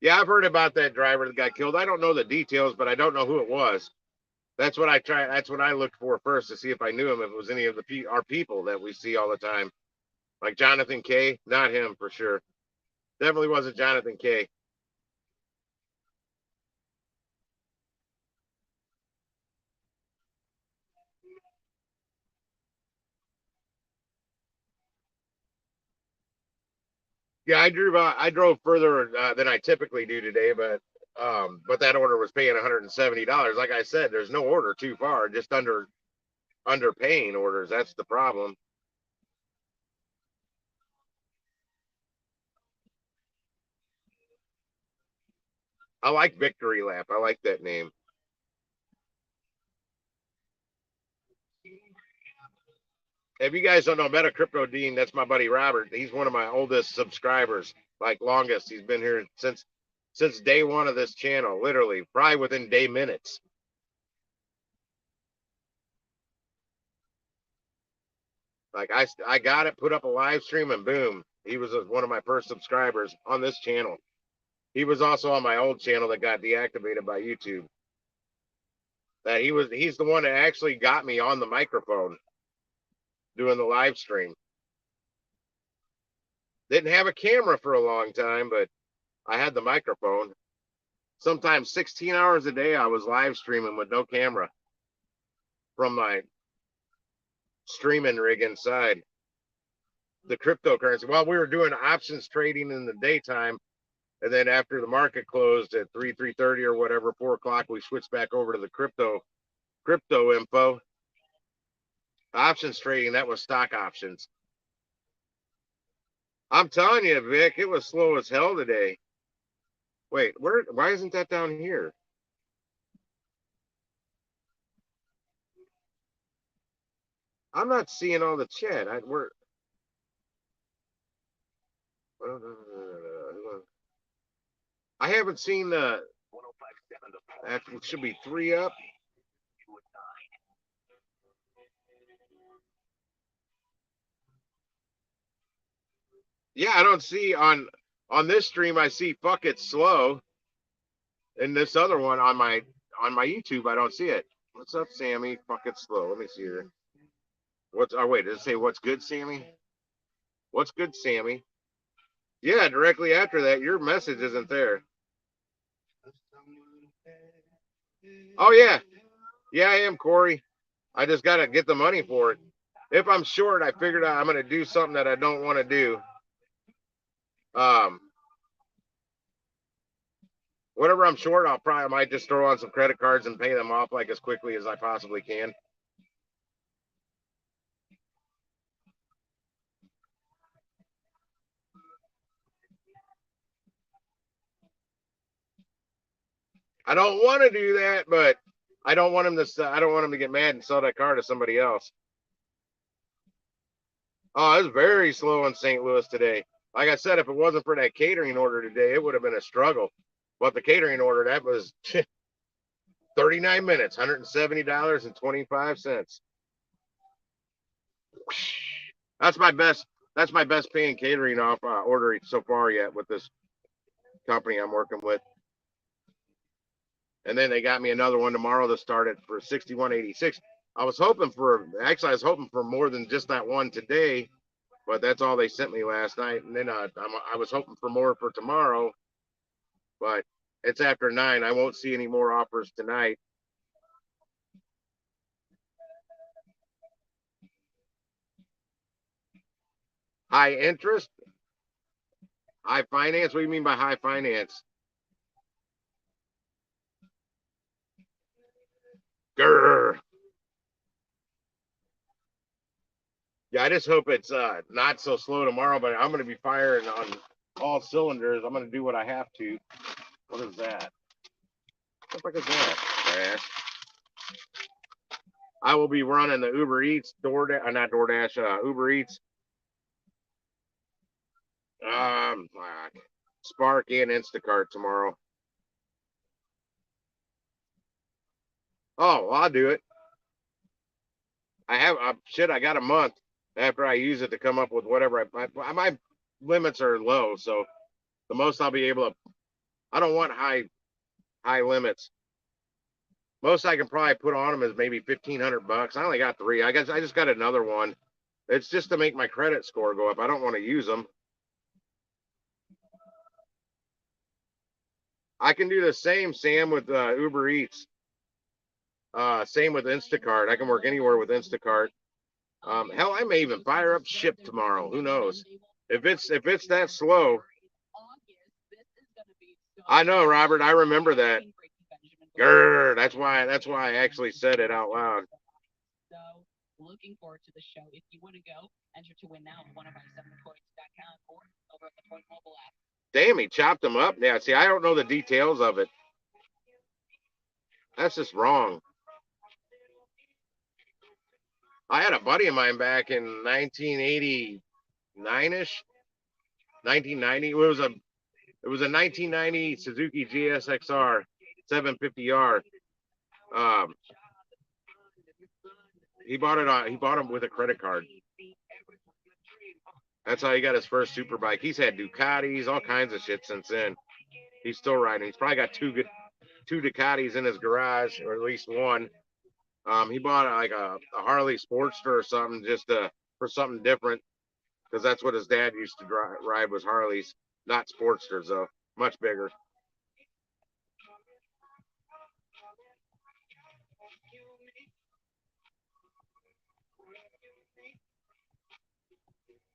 Yeah, I've heard about that driver that got killed. I don't know the details, but I don't know who it was. That's what I try. That's what I looked for first to see if I knew him. If it was any of our people that we see all the time, like Jonathan K. Not him for sure. Definitely wasn't Jonathan K. Yeah, I drove further than I typically do today, but that order was paying $170. Like I said, there's no order too far, just underpaying orders. That's the problem. I like Victory Lap. I like that name. If you guys don't know Meta Crypto Dean, that's my buddy Robert. He's one of my oldest subscribers, like longest. He's been here since day one of this channel, literally, probably within day minutes. Like I got it, put up a live stream, and boom, he was one of my first subscribers on this channel. He was also on my old channel that got deactivated by YouTube. He's the one that actually got me on the microphone doing the live stream. Didn't have a camera for a long time, but I had the microphone. Sometimes 16 hours a day I was live streaming with no camera from my streaming rig inside the cryptocurrency. Well, we were doing options trading in the daytime, and then after the market closed at 3:30 or whatever, 4 o'clock, we switched back over to the crypto info. Options trading, that was stock options. I'm telling you, Vic, it was slow as hell today. Wait, why isn't that down here? I'm not seeing all the chat. I haven't seen the. Actually, it should be 3 up. Yeah, I don't see on this stream. I see fuck it's slow, and this other one on my YouTube, I don't see it. What's up, Sammy? Fuck it's slow. Let me see here. What's? Oh wait, does it say what's good, Sammy? What's good, Sammy? Yeah, directly after that, your message isn't there. Oh yeah, yeah, I am Corey. I just gotta get the money for it. If I'm short, I figured out I'm gonna do something that I don't want to do. Um, whatever I'm short, I might just throw on some credit cards and pay them off like as quickly as I possibly can. I don't want to do that, but I don't want him to. I don't want him to get mad and sell that car to somebody else. Oh, it's very slow in St. Louis today. Like I said, if it wasn't for that catering order today, it would have been a struggle. But the catering order, that was 39 minutes, $170.25. That's my best. That's my best paying catering off order so far yet with this company I'm working with. And then they got me another one tomorrow to start it for 61.86. I was hoping for more than just that one today, but that's all they sent me last night. And then I was hoping for more for tomorrow, but it's after 9. I won't see any more offers tonight. High interest, high finance. What do you mean by high finance? Grr. Yeah, I just hope it's not so slow tomorrow, but I'm going to be firing on all cylinders. I'm going to do what I have to. What is that? What the fuck is that? Trash. I will be running the Uber Eats, not DoorDash, Uber Eats, Spark and Instacart tomorrow. Oh, well, I'll do it. I have shit. I got a month after I use it to come up with whatever. My limits are low, so the most I'll be able to. I don't want high limits. Most I can probably put on them is maybe $1,500. I only got three. I guess I just got another one. It's just to make my credit score go up. I don't want to use them. I can do the same, Sam, with Uber Eats. Same with Instacart. I can work anywhere with Instacart. Hell, I may even fire up Ship tomorrow. Who knows? If it's that slow. I know, Robert. I remember that. Grr, that's why I actually said it out loud. Looking forward to the show. If you want to go, enter to win now at one of our 7toys.com or over at the Toy mobile app. Damn, he chopped him up. Yeah, see, I don't know the details of it. That's just wrong. I had a buddy of mine back in 1989ish, 1990. It was a 1990 Suzuki GSXR 750R. Um, he bought it on. He bought him with a credit card. That's how he got his first super bike. He's had Ducatis, all kinds of shit since then. He's still riding. He's probably got two Ducatis in his garage, or at least one. He bought like a Harley Sportster or something just for something different because that's what his dad used to ride was Harleys, not Sportsters though, much bigger.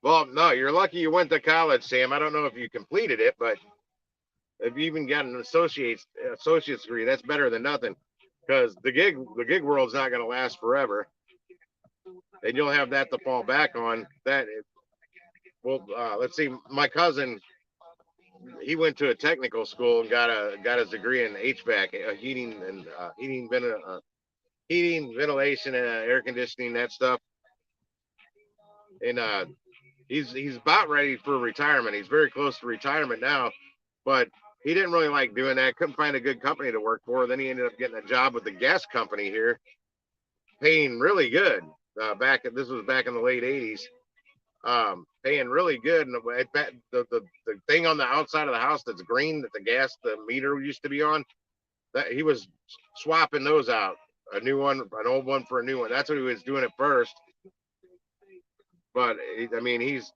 Well, no, you're lucky you went to college, Sam. I don't know if you completed it, but if you even got an associate's degree, that's better than nothing. Because the gig world's not going to last forever, and you'll have that to fall back on. Well, let's see. My cousin, he went to a technical school and got his degree in HVAC, heating and heating, ventilation, and air conditioning, that stuff. And he's about ready for retirement. He's very close to retirement now, but he didn't really like doing that. Couldn't find a good company to work for. Then he ended up getting a job with the gas company here, paying really good. This was back in the late '80s, paying really good. And the thing on the outside of the house that's green that the meter used to be on, that he was swapping those out, a new one, an old one for a new one. That's what he was doing at first. But I mean, he's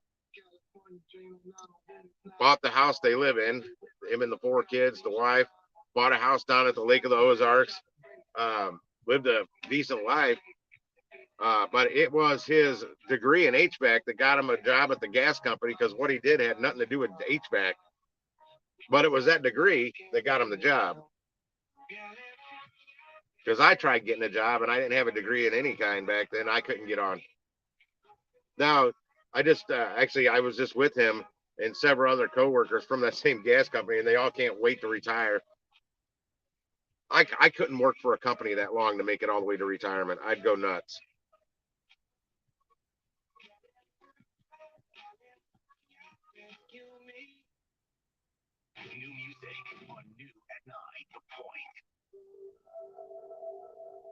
bought the house they live in. Him and the four kids, the wife, bought a house down at the Lake of the Ozarks. Lived a decent life. But it was his degree in HVAC that got him a job at the gas company because what he did had nothing to do with HVAC. But it was that degree that got him the job. Because I tried getting a job and I didn't have a degree in any kind back then. I couldn't get on. Now, I just actually I was just with him and several other coworkers from that same gas company, and they all can't wait to retire. I couldn't work for a company that long to make it all the way to retirement. I'd go nuts.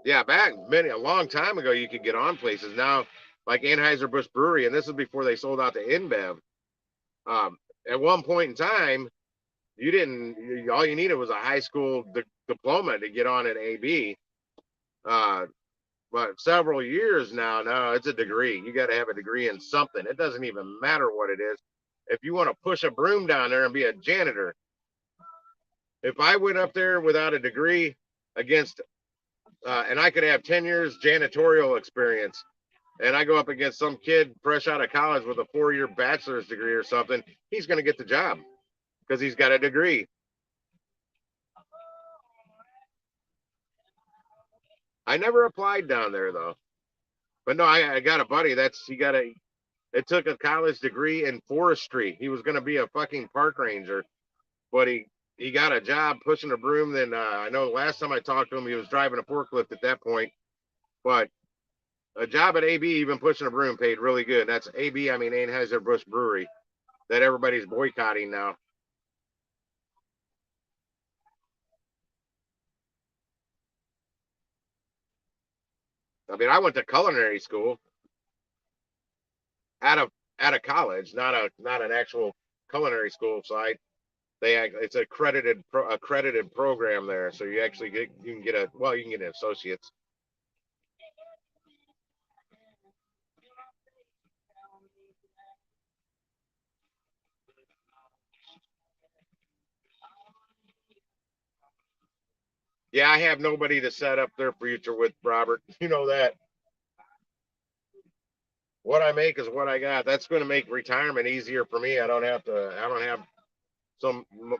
Yeah, back a long time ago, you could get on places. Now, like Anheuser-Busch Brewery, and this is before they sold out to InBev. At one point in time, you didn't. All you needed was a high school diploma to get on at AB. Uh, but several years now, no, it's a degree. You got to have a degree in something. It doesn't even matter what it is. If you want to push a broom down there and be a janitor, if I went up there without a degree against, and I could have 10 years janitorial experience, and I go up against some kid fresh out of college with a 4-year bachelor's degree or something, he's going to get the job because he's got a degree. I never applied down there though. But no, I got a buddy it took a college degree in forestry. He was going to be a fucking park ranger, but he got a job pushing a broom. Then I know the last time I talked to him, he was driving a forklift at that point. But a job at AB, even pushing a broom, paid really good. That's AB, I mean Anheuser-Busch Brewery, that everybody's boycotting now. I mean, I went to culinary school out of college, not an actual culinary school. So it's accredited program there. So you can get an associate's. Yeah, I have nobody to set up their future with, Robert. You know that. What I make is what I got. That's going to make retirement easier for me. I don't have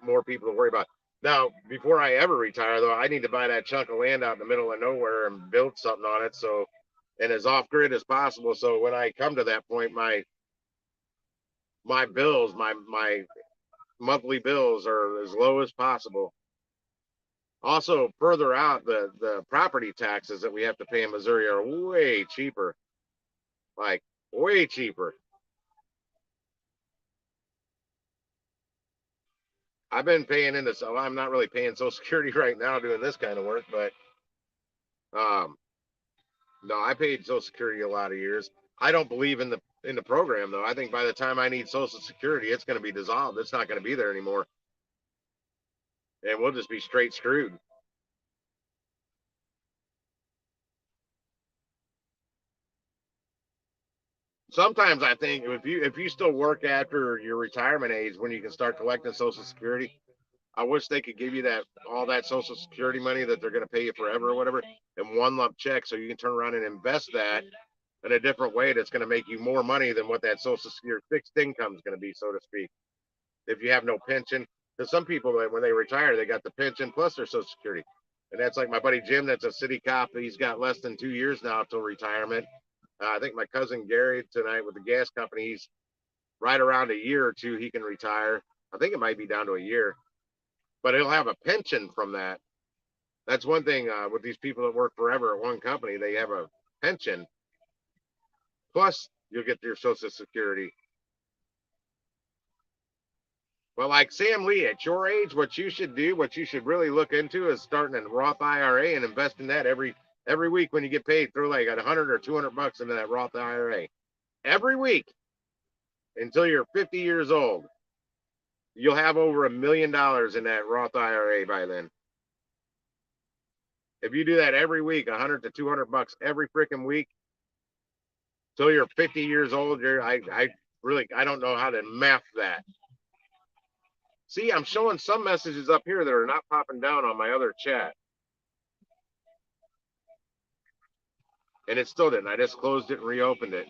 more people to worry about. Now, before I ever retire, though, I need to buy that chunk of land out in the middle of nowhere and build something on it. So, and as off grid as possible. So when I come to that point, my bills, my monthly bills are as low as possible. Also, further out, the property taxes that we have to pay in Missouri are way cheaper, like way cheaper. I've been paying into, so I'm not really paying Social Security right now doing this kind of work, but um, no, I paid Social Security a lot of years. I don't believe in the program though. I think by the time I need Social Security, it's going to be dissolved. It's not going to be there anymore, and we'll just be straight screwed. Sometimes I think if you still work after your retirement age when you can start collecting Social Security, I wish they could give you that all that Social Security money that they're going to pay you forever or whatever in one lump check, so you can turn around and invest that in a different way that's going to make you more money than what that Social Security fixed income is going to be, so to speak. If you have no pension, because some people when they retire they got the pension plus their Social Security, and that's like my buddy Jim, that's a city cop. He's got less than 2 years now till retirement. I think my cousin Gary tonight with the gas company, he's right around a year or two he can retire. I think it might be down to a year, but he'll have a pension from that. That's one thing with these people that work forever at one company, they have a pension plus you'll get your Social Security. Well, like Sam Lee, at your age, what you should do, what you should really look into is starting a Roth IRA and invest in that every week when you get paid. Throw like 100 or 200 bucks into that Roth IRA every week until you're 50 years old. You'll have over $1 million in that Roth IRA by then. If you do that every week, 100 to 200 bucks every freaking week till you're 50 years old, I don't know how to math that. See, I'm showing some messages up here that are not popping down on my other chat. And it still didn't. I just closed it and reopened it.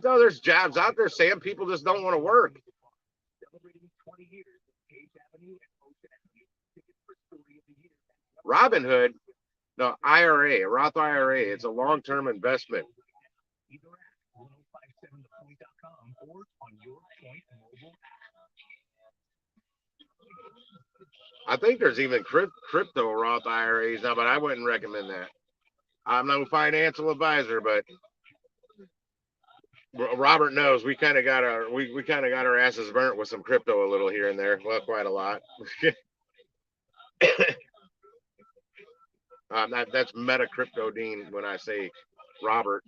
No, there's jobs out there, Sam. People just don't want to work. Robinhood, no, IRA, a Roth IRA, it's a long-term investment. I think there's even crypto Roth IRAs now, but I wouldn't recommend that. I'm no financial advisor, but Robert knows we kind of got our asses burnt with some crypto a little here and there. Well, quite a lot. That's meta crypto Dean when I say Robert.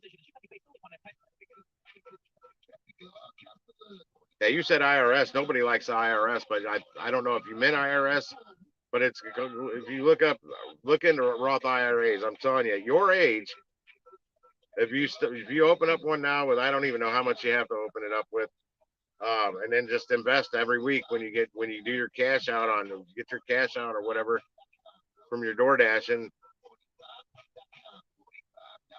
Yeah, you said IRS. Nobody likes the IRS, but I don't know if you meant IRS, but it's if you look into Roth IRAs, I'm telling you, at your age, if you open up one now with I don't even know how much you have to open it up with, and then just invest every week when you do your cash out on get your cash out or whatever from your DoorDash, and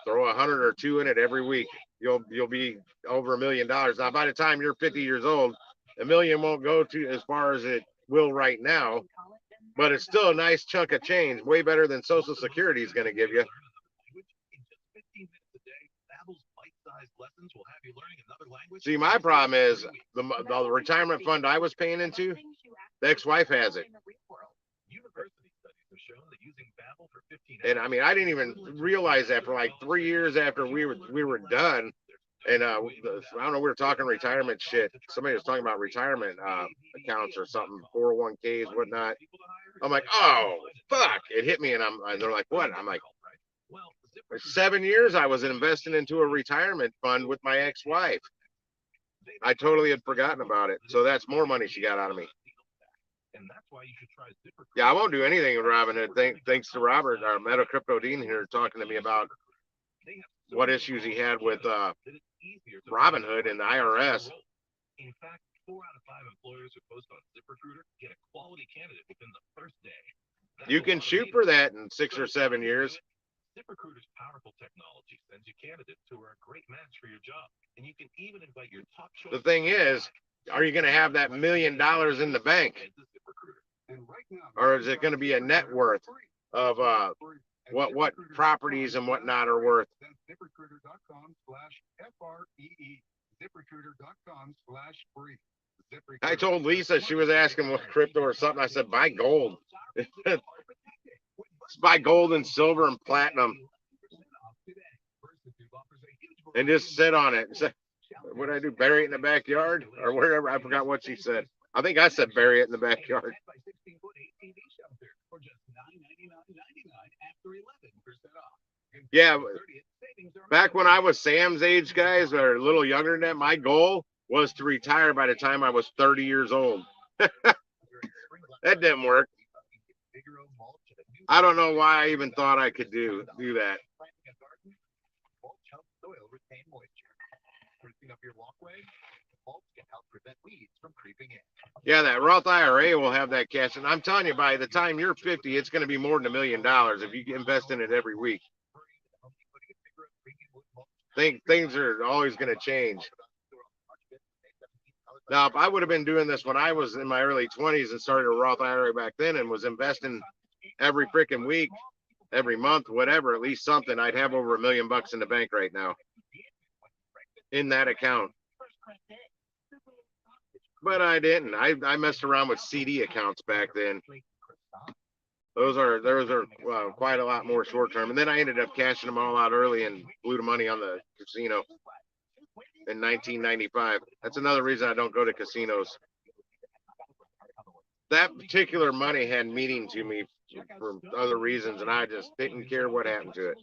Throw 100 or two in it every week. You'll be over $1 million. Now, by the time you're 50 years old, $1 million won't go to as far as it will right now, but it's still a nice chunk of change, way better than Social Security is going to give you. See, my problem is the retirement fund I was paying into, the ex-wife has it. And I mean, I didn't even realize that for like 3 years after we were done. And I don't know, we were talking retirement shit. Somebody was talking about retirement accounts or something, 401ks, whatnot. I'm like, oh fuck! It hit me, and they're like, what? I'm like, for 7 years I was investing into a retirement fund with my ex-wife. I totally had forgotten about it. So that's more money she got out of me. Yeah, I won't do anything with Robinhood. Thanks to Robert, our Meta Crypto Dean here, talking to me about what issues he had with Robinhood and the IRS. In fact, 4 out of 5 employers who post on ZipRecruiter get a quality candidate within the first day. You can shoot for that in 6 or 7 years. ZipRecruiter's powerful technology sends you candidates who are a great match for your job, and you can even invite your top choice. The thing is, are you going to have that $1 million in the bank, or is it going to be a net worth of what properties and whatnot are worth? ZipRecruiter.com/FREE. ZipRecruiter.com/free. I told Lisa, she was asking what crypto or something. I said, buy gold. Buy gold and silver and platinum. And just sit on it. What did I do? Bury it in the backyard? Or wherever. I forgot what she said. I think I said bury it in the backyard. Yeah. Back when I was Sam's age, guys, or a little younger than that, my goal was to retire by the time I was 30 years old. That didn't work. I don't know why I even thought I could do that. Yeah, that Roth IRA will have that cash. And I'm telling you, by the time you're 50, it's going to be more than $1 million if you invest in it every week. Things are always going to change. Now, if I would have been doing this when I was in my early 20s and started a Roth IRA back then and was investing every freaking week, every month, whatever, at least something, I'd have over $1 million in the bank right now in that account. But I didn't. I messed around with CD accounts back then. Those are quite a lot more short term. And then I ended up cashing them all out early and blew the money on the casino in 1995. That's another reason I don't go to casinos. That particular money had meaning to me for other reasons, and I just didn't care what happened to it.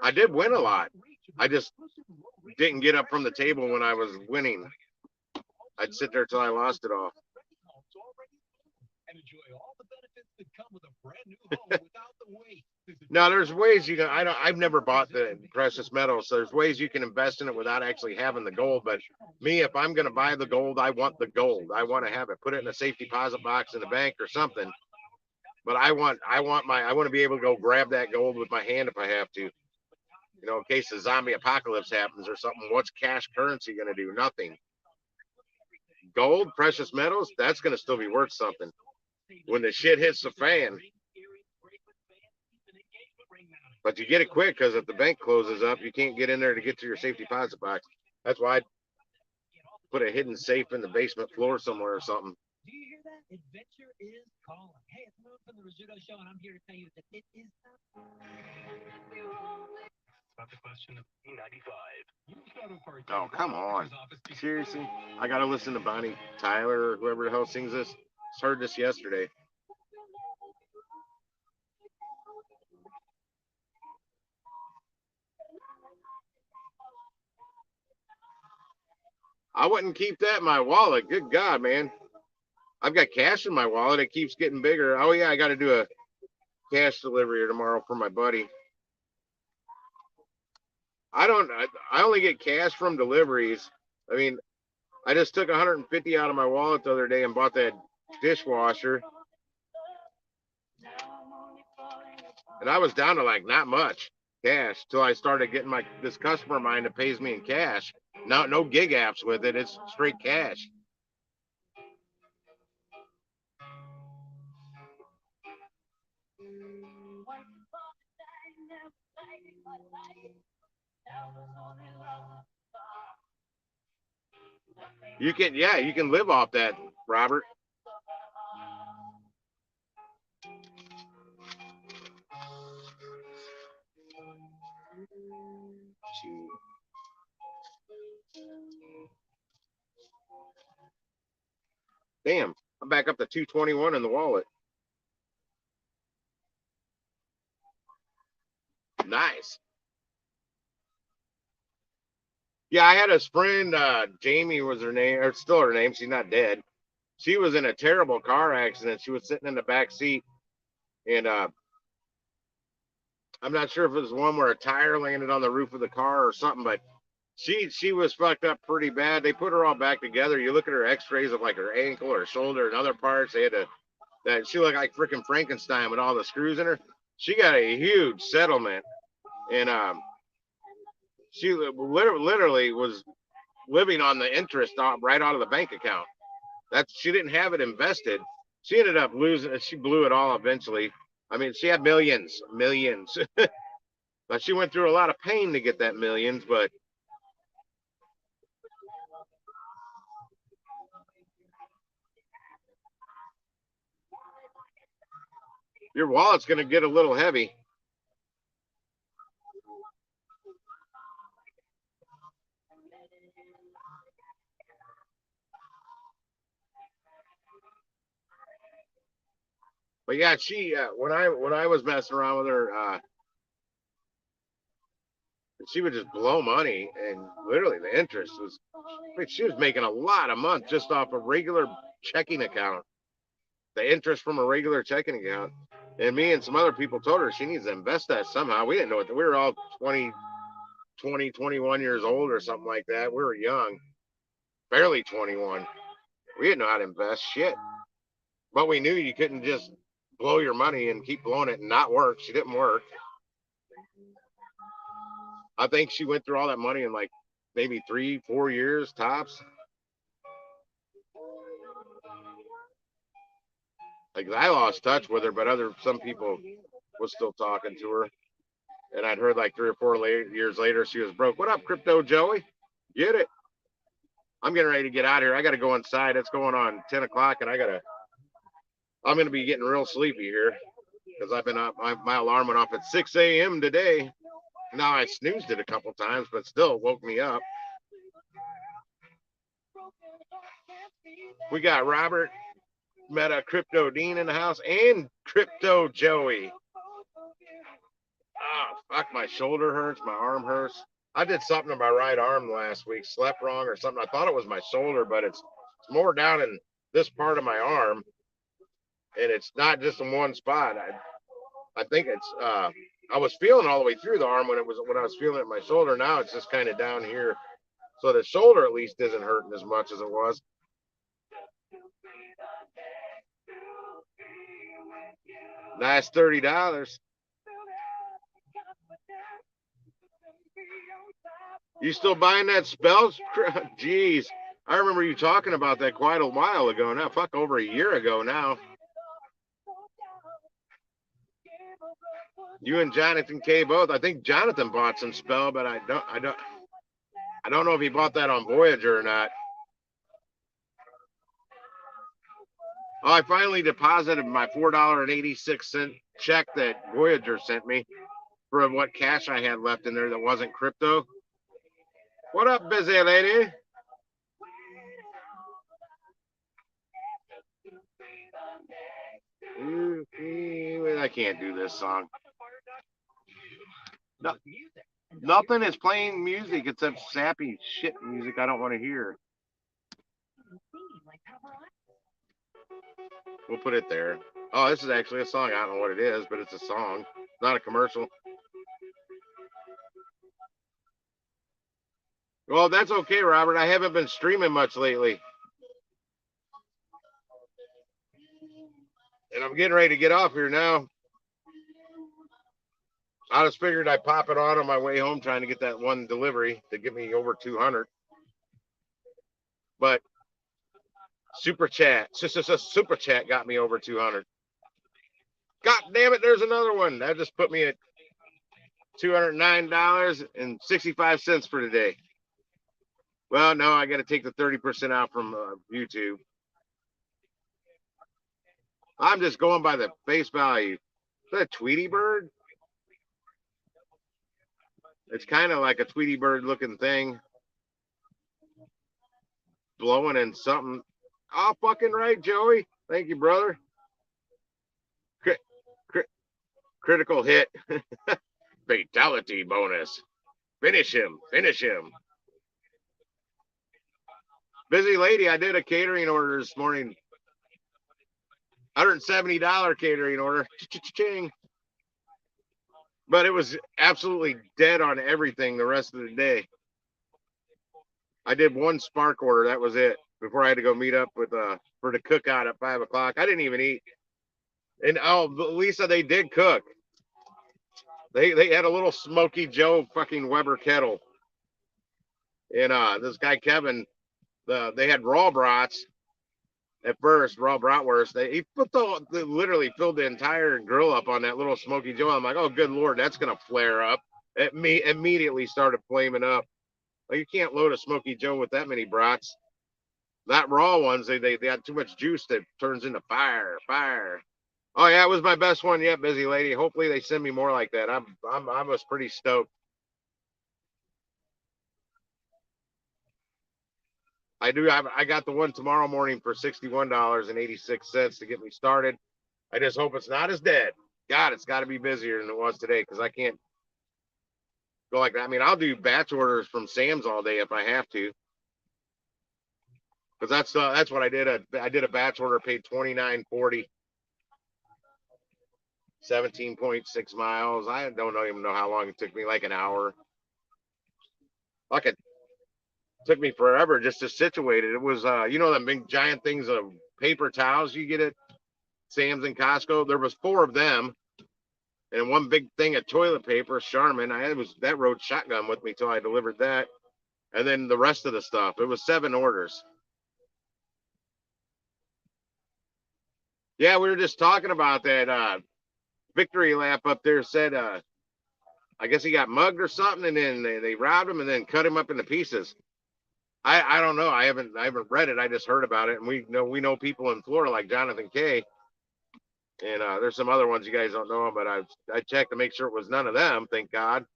I did win a lot. I just didn't get up from the table when I was winning. I'd sit there till I lost it all. Now there's ways you can. I've never bought the precious metals, so there's ways you can invest in it without actually having the gold. But me, if I'm going to buy the gold, I want the gold. I want to have it. Put it in a safe deposit box in the bank or something. But I want to be able to go grab that gold with my hand if I have to. You know, in case the zombie apocalypse happens or something. What's cash currency going to do? Nothing. Gold, precious metals, that's going to still be worth something when the shit hits the fan. But you get it quick, because if the bank closes up, you can't get in there to get to your safe deposit box. That's why I put a hidden safe in the basement floor somewhere or something. Do you hear that? Adventure is calling. Hey, it's Moon from the Rizzuto Show, and I'm here to tell you that it is not. About the question of E95. Oh, come on. Seriously? I got to listen to Bonnie Tyler or whoever the hell sings this. Just heard this yesterday. I wouldn't keep that in my wallet. Good God, man. I've got cash in my wallet. It keeps getting bigger. Oh, yeah, I got to do a cash delivery tomorrow for my buddy. I only get cash from deliveries. I mean, I just took 150 out of my wallet the other day and bought that dishwasher. And I was down to like not much cash till I started getting this customer of mine that pays me in cash. No gig apps with it. It's straight cash. You can live off that, Robert. Damn, I'm back up to 221 in the wallet. Nice. Yeah, I had a friend, Jamie was her name, or still her name. She's not dead. She was in a terrible car accident. She was sitting in the back seat, and I'm not sure if it was one where a tire landed on the roof of the car or something, but she was fucked up pretty bad. They put her all back together. You look at her X-rays of like her ankle or shoulder and other parts. They had to that she looked like freaking Frankenstein with all the screws in her. She got a huge settlement, and she literally was living on the interest right out of the bank account. She didn't have it invested. She ended up losing it. She blew it all eventually. I mean, she had millions, but she went through a lot of pain to get that millions. But your wallet's going to get a little heavy. But yeah, she when I was messing around with her, she would just blow money, and literally the interest was. I mean, she was making a lot a month just off a regular checking account. The interest from a regular checking account, and me and some other people told her she needs to invest that somehow. We didn't know it. We were all 21 years old or something like that. We were young, barely 21. We didn't know how to invest shit, but we knew you couldn't just blow your money and keep blowing it and not work. She didn't work. I think she went through all that money in like maybe 3-4 years tops. Like I lost touch with her, but some people was still talking to her. And I'd heard like 3 or 4 years later she was broke. What up, Crypto Joey? Get it? I'm getting ready to get out of here. I got to go inside. It's going on 10 o'clock, and I'm going to be getting real sleepy here because I've been up. My alarm went off at 6 a.m. today. Now I snoozed it a couple times, but still woke me up. We got Robert Meta Crypto Dean in the house and Crypto Joey. Oh, fuck, my shoulder hurts, my arm hurts. I did something to my right arm last week, slept wrong or something. I thought it was my shoulder, but it's more down in this part of my arm, and it's not just in one spot. I think it's I was feeling all the way through the arm when I was feeling it in my shoulder. Now it's just kind of down here, so the shoulder at least isn't hurting as much as it was. Nice $30. You still buying that spells? Jeez, I remember you talking about that quite a while ago now. Fuck, over a year ago now. You and Jonathan K both. I think Jonathan bought some spell, but I don't know if he bought that on Voyager or not. Oh, I finally deposited my $4.86 check that Voyager sent me for what cash I had left in there that wasn't crypto. What up, busy lady? I can't do this song. No, nothing is playing music except sappy shit music I don't want to hear. We'll put it there. Oh, this is actually a song. I don't know what it is, but it's a song. It's not a commercial. Well, that's okay, Robert. I haven't been streaming much lately. And I'm getting ready to get off here now. I just figured I'd pop it on my way home, trying to get that one delivery to get me over 200. But super chat, super chat got me over 200. God damn it! There's another one that just put me at $209.65 for today. Well, no, I got to take the 30% out from YouTube. I'm just going by the face value. Is that a Tweety bird? It's kind of like a Tweety bird looking thing. Blowing in something. Oh, fucking right, Joey. Thank you, brother. Critical hit. Fatality bonus. Finish him. Finish him. Busy lady, I did a catering order this morning. $170 catering order. Cha-ching. But it was absolutely dead on everything the rest of the day. I did one Spark order. That was it. Before I had to go meet up with for the cookout at 5 o'clock. I didn't even eat. And oh, Lisa, they did cook. They had a little Smoky Joe fucking Weber kettle. And this guy Kevin, they had raw brats at first, raw bratwurst. He they literally filled the entire grill up on that little Smoky Joe. I'm like, oh good lord, that's gonna flare up. It immediately started flaming up. Like you can't load a Smoky Joe with that many brats. Not raw ones. They had too much juice that turns into fire. Oh yeah, it was my best one yet, busy lady. Hopefully they send me more like that. I was pretty stoked. I got the one tomorrow morning for $61.86 to get me started. I just hope it's not as dead. God, it's got to be busier than it was today because I can't go like that. I mean, I'll do batch orders from Sam's all day if I have to. Because that's what I did. I did a batch order, paid $29.40, 17.6 miles. I don't even know how long it took me, like an hour. Like it took me forever just to situate it. It was the big giant things of paper towels you get at Sam's and Costco. There was 4 of them and one big thing of toilet paper, Charmin. That rode shotgun with me till I delivered that. And then the rest of the stuff. It was 7 orders. Yeah, we were just talking about that. Victory Lap up there said I guess he got mugged or something, and then they robbed him and then cut him up into pieces. I don't know. I haven't read it. I just heard about it, and we know people in Florida like Jonathan K. And there's some other ones you guys don't know, but I checked to make sure it was none of them. Thank God.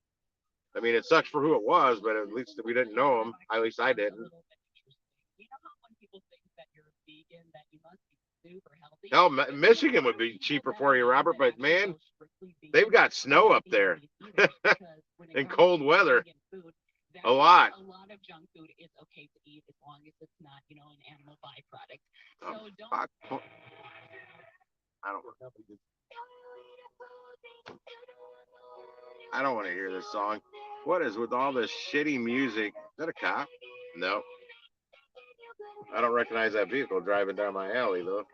I mean, it sucks for who it was, but at least we didn't know them. At least I didn't. Hell, Michigan would be cheaper for you, Robert, but man, they've got snow up there and cold weather. A lot. A lot of junk food is okay to eat as long as it's not, an animal byproduct. So don't. I don't want to hear this song. What is with all this shitty music? Is that a cop? No. I don't recognize that vehicle driving down my alley though.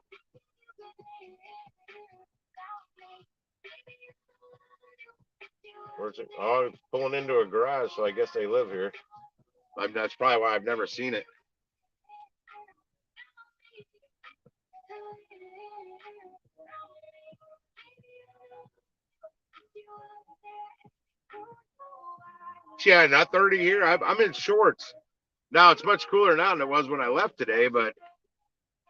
Where's it? Oh, it's pulling into a garage, so I guess they live here. That's probably why I've never seen it. Yeah, not 30 here. I'm in shorts. Now it's much cooler now than it was when I left today, but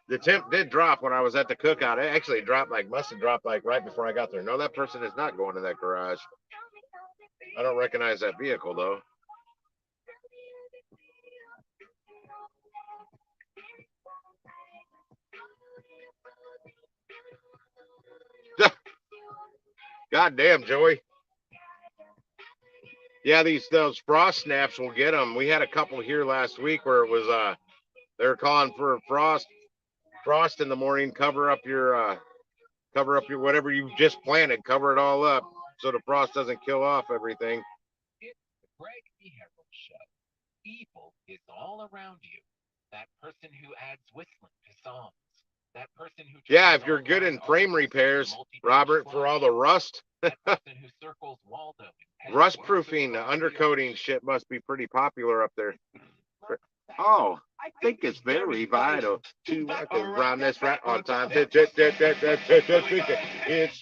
the temp did drop when I was at the cookout. It actually must have dropped like right before I got there. No, that person is not going to that garage. I don't recognize that vehicle though. God damn, Joey. Yeah, those frost snaps will get them. We had a couple here last week where it was they were calling for frost in the morning. Cover up your whatever you just planted. Cover it all up so the frost doesn't kill off everything. It's the Greg Beharrell Show. Evil is all around you. That person who adds whistling to songs. That person who Yeah, if you're good in frame repairs, Robert, for all the rust, that person who circles Waldo. rust proofing, undercoating shit must be pretty popular up there. Oh, I think it's very vital to rock around this right on time. It's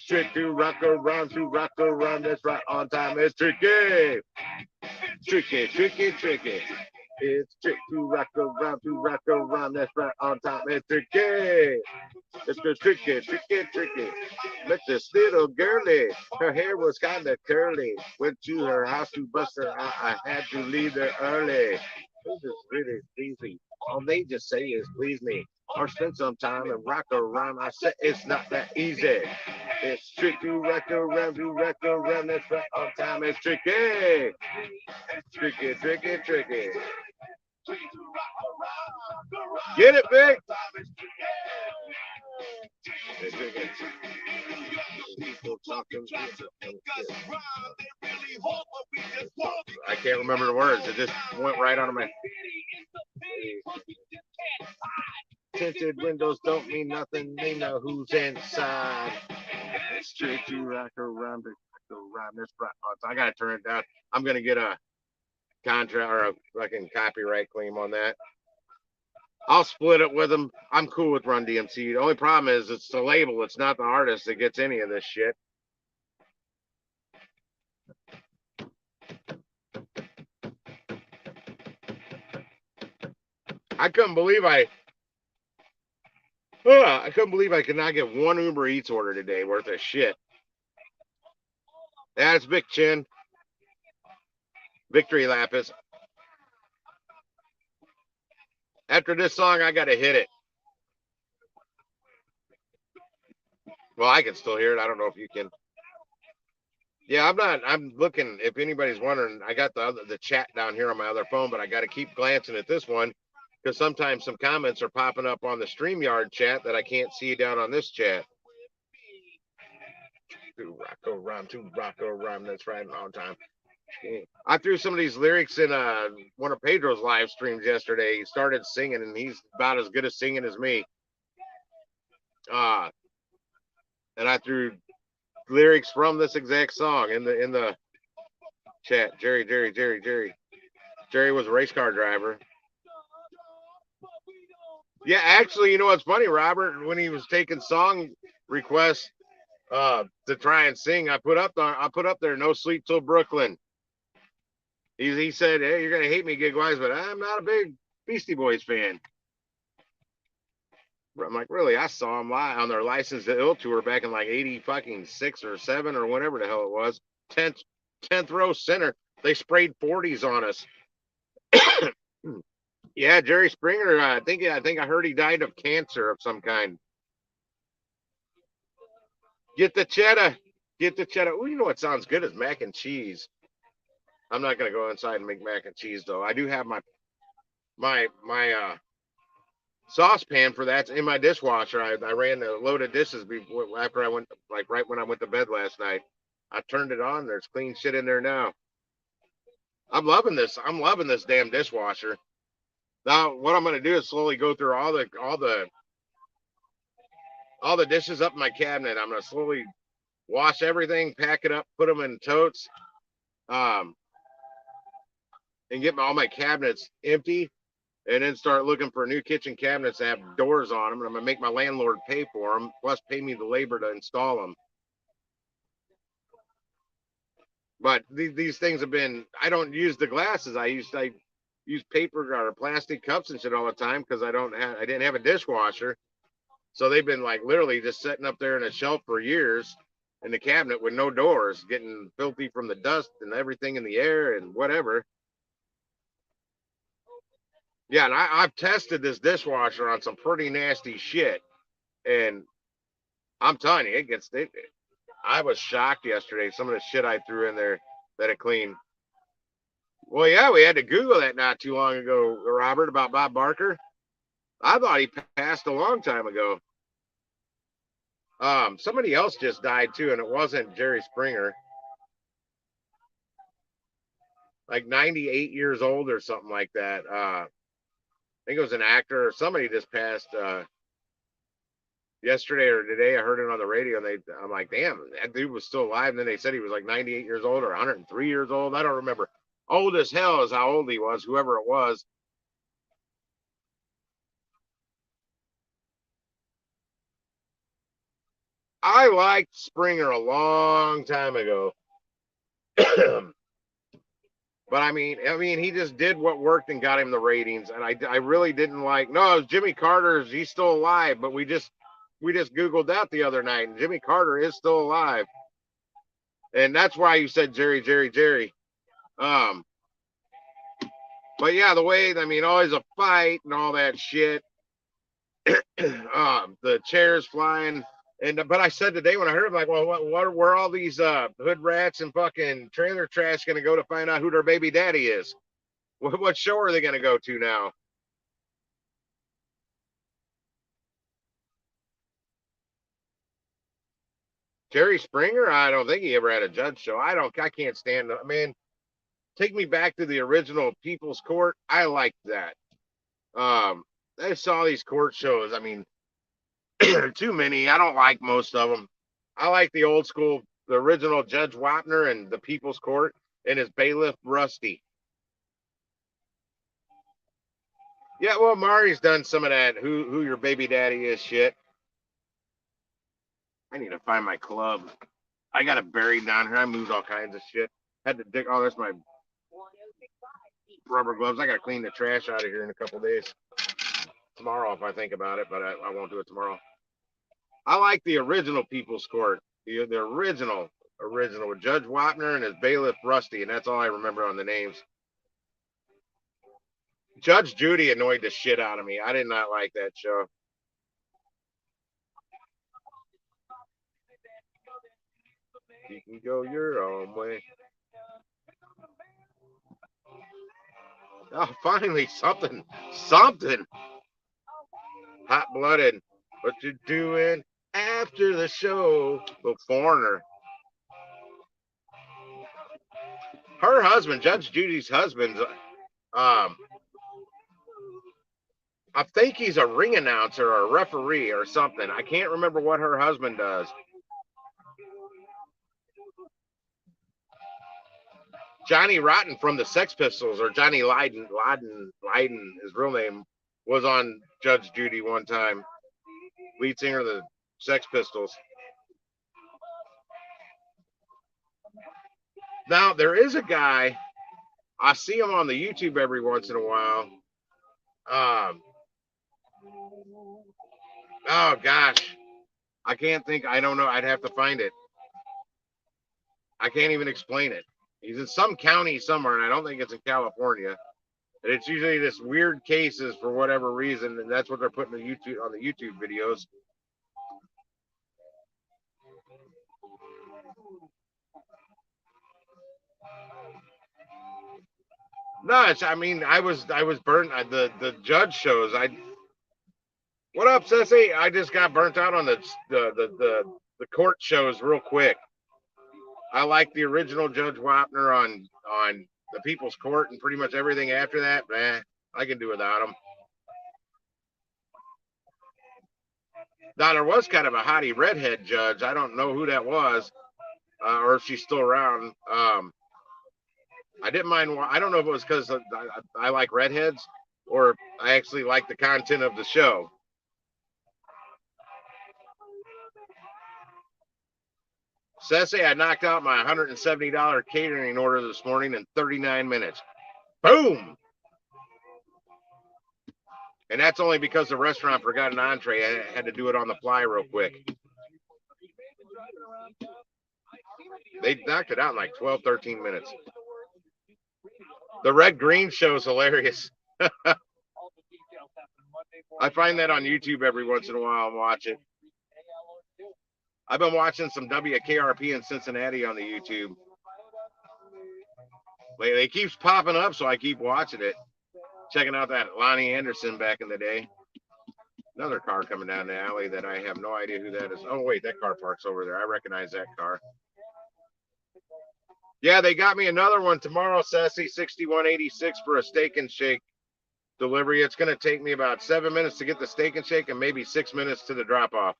trick to rock around this right on time. It's tricky, tricky, tricky, tricky. It's trick to rock around this right on time. It's tricky. It's the tricky, tricky, tricky. Met this little girlie. Her hair was kind of curly. Went to her house to bust her out. I had to leave there early. This is really easy. All they just say is please me. Or spend some time and rock around. I said it's not that easy. It's tricky to rock around this right on time. It's tricky. Tricky, tricky, tricky. Get it, Vic? I can't remember the words. It just went right on my. Tinted windows don't mean nothing. They know who's inside. It's tricky to rock around this right on time. I gotta turn it down. I'm gonna get a contract or a fucking copyright claim on that. I'll split it with them. I'm cool with Run DMC. The only problem is it's the label. It's not the artist that gets any of this shit. I couldn't believe I could not get one Uber Eats order today worth of shit. That's Vic Chin. Victory Lapis. After this song, I gotta hit it. Well, I can still hear it. I don't know if you can. Yeah, I'm looking. If anybody's wondering, I got the chat down here on my other phone, but I got to keep glancing at this one because sometimes some comments are popping up on the StreamYard chat that I can't see down on this chat. To rock around. That's right on time. I threw some of these lyrics in one of Pedro's live streams yesterday. He started singing, and he's about as good at singing as me. And I threw lyrics from this exact song in the chat. Jerry was a race car driver. Yeah, actually, you know what's funny, Robert? When he was taking song requests to try and sing, I put up there "No Sleep Till Brooklyn." He said, "Hey, you're gonna hate me, Gig Wise, but I'm not a big Beastie Boys fan." I'm like, really? I saw them live on their License to Ill tour back in like 80 fucking 6 or 7 or whatever the hell it was. 10th row center. They sprayed 40s on us. Yeah, Jerry Springer. I think I heard he died of cancer of some kind. Get the cheddar. Oh, you know what sounds good is mac and cheese. I'm not gonna go inside and make mac and cheese though. I do have my saucepan for that in my dishwasher. I ran a load of dishes before after I went, like right when I went to bed last night. I turned it on. There's clean shit in there now. I'm loving this. I'm loving this damn dishwasher. Now what I'm gonna do is slowly go through all the dishes up in my cabinet. I'm gonna slowly wash everything, pack it up, put them in totes, and get all my cabinets empty, and then start looking for new kitchen cabinets that have doors on them. And I'm gonna make my landlord pay for them, plus pay me the labor to install them. But these things have been. I don't use the glasses. I use paper or plastic cups and shit all the time because I didn't have a dishwasher. So they've been like literally just sitting up there in a shelf for years in the cabinet with no doors, getting filthy from the dust and everything in the air and whatever. Yeah, and I've tested this dishwasher on some pretty nasty shit, and I'm telling you, I was shocked yesterday. Some of the shit I threw in there that it cleaned. Well, yeah, we had to Google that not too long ago, Robert, about Bob Barker. I thought he passed a long time ago. Somebody else just died too, and it wasn't Jerry Springer. Like 98 years old or something like that. I think it was an actor or somebody just passed. yesterday or today. I heard it on the radio, and I'm like, damn, that dude was still alive. And then they said he was like 98 years old or 103 years old. I don't remember. Old as hell is how old he was, whoever it was. I liked Springer a long time ago. But I mean, he just did what worked and got him the ratings, and I really didn't like. No, it was Jimmy Carter's. He's still alive, but we just Googled that the other night, and Jimmy Carter is still alive, and that's why you said Jerry, Jerry, Jerry. Um, but yeah, the way I mean, always a fight and all that shit. The chairs flying, and but I said today when I heard him, like, well, what where all these hood rats and fucking trailer trash going to go to find out who their baby daddy is? What show are they going to go to now? Jerry Springer? I don't think he ever had a judge show. I can't stand it. Man, take me back to the original People's Court. I liked that. Um, I saw these court shows. I mean, too many. I don't like most of them. I like the old school, the original Judge Wapner and the People's Court and his bailiff Rusty. Yeah, well, Mari's done some of that. Who your baby daddy is shit. I need to find my club. I got it buried down here. I moved all kinds of shit. Had to dig. Oh, there's my rubber gloves. I got to clean the trash out of here in a couple days. Tomorrow, if I think about it, but I won't do it tomorrow. I like the original People's Court, the original with Judge Wapner and his bailiff Rusty, and that's all I remember on the names. Judge Judy annoyed the shit out of me. I did not like that show. You can go your own way. Oh, finally something. Hot blooded. What you doing after the show? The foreigner. Her husband, Judge Judy's husband, I think he's a ring announcer or a referee or something. I can't remember what her husband does. Johnny Rotten from the Sex Pistols, or Johnny Lydon, his real name, was on Judge Judy one time. Lead singer of the Sex Pistols. Now, there is a guy, I see him on the YouTube every once in a while. Oh, gosh. I can't think. I don't know. I'd have to find it. I can't even explain it. He's in some county somewhere, and I don't think it's in California. And it's usually this weird cases for whatever reason, and that's what they're putting on the YouTube videos. No, I mean, I was burnt. The judge shows. What up, Sissy? I just got burnt out on the court shows real quick. I like the original Judge Wapner on the People's Court, and pretty much everything after that, I can do without him. Now there was kind of a hottie redhead judge. I don't know who that was, or if she's still around. I didn't mind. I don't know if it was because I like redheads, or I actually like the content of the show. Ceci, I knocked out my $170 catering order this morning in 39 minutes. Boom! And that's only because the restaurant forgot an entree. I had to do it on the fly real quick. They knocked it out in like 12, 13 minutes. The red green show is hilarious. I find that on YouTube every once in a while and watch it. I've been watching some WKRP in Cincinnati on the YouTube. Lately, it keeps popping up, so I keep watching it. Checking out that Lonnie Anderson back in the day. Another car coming down the alley that I have no idea who that is. Oh, wait, that car parks over there. I recognize that car. Yeah, they got me another one tomorrow, Sassy 6186 for a steak and shake delivery. It's going to take me about 7 minutes to get the steak and shake and maybe 6 minutes to the drop off.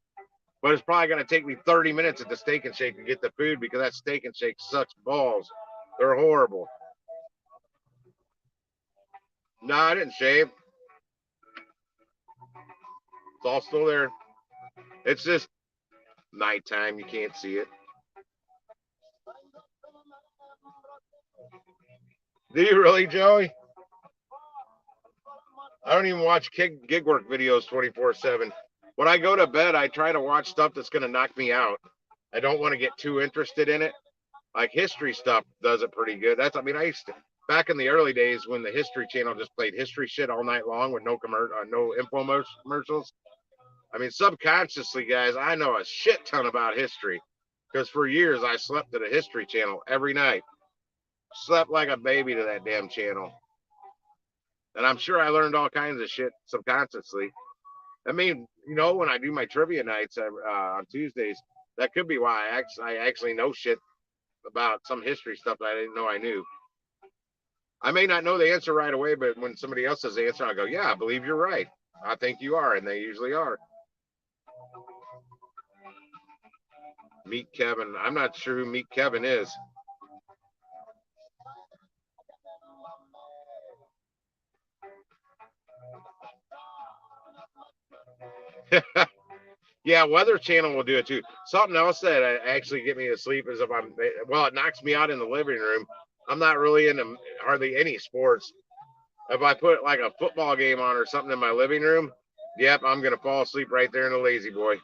But it's probably going to take me 30 minutes at the Steak and Shake to get the food because that Steak and Shake sucks balls. They're horrible. No, I didn't shave. It's all still there. It's just nighttime. You can't see it. Do you really, Joey? I don't even watch gig work videos 24/7. When I go to bed, I try to watch stuff that's going to knock me out. I don't want to get too interested in it. Like history stuff does it pretty good. I mean, I used to, back in the early days when the History Channel just played history shit all night long with no infomercials. I mean, subconsciously, guys, I know a shit ton about history because for years I slept at a History Channel every night. Slept like a baby to that damn channel. And I'm sure I learned all kinds of shit subconsciously. I mean, when I do my trivia nights on Tuesdays, that could be why I actually know shit about some history stuff that I didn't know I knew. I may not know the answer right away, but when somebody else says the answer, I'll go, yeah, I believe you're right. I think you are, and they usually are. Meet Kevin. I'm not sure who Meet Kevin is. Yeah, Weather Channel will do it too. Something else that actually get me to sleep is if it knocks me out in the living room. I'm not really into hardly any sports. If I put like a football game on or something in my living room, yep, I'm going to fall asleep right there in the lazy boy.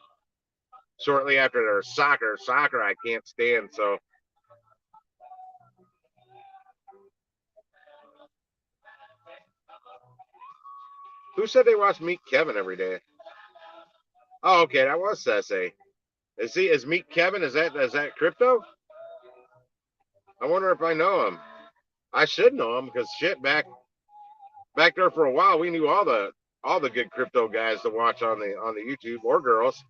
Shortly after there's soccer I can't stand. So who said they watch Meet Kevin every day? Oh, okay, that was Sese. Is Meet Kevin? Is that crypto? I wonder if I know him. I should know him because shit, back there for a while, we knew all the good crypto guys to watch on the YouTube or girls.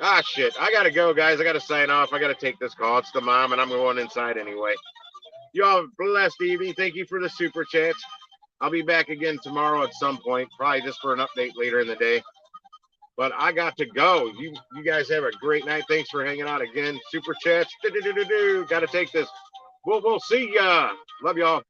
Ah, shit. I got to go, guys. I got to sign off. I got to take this call. It's the mom, and I'm going inside anyway. You all have a blessed evening. Thank you for the super chats. I'll be back again tomorrow at some point, probably just for an update later in the day. But I got to go. You guys have a great night. Thanks for hanging out again. Super chats. Got to take this. We'll see ya. Love y'all.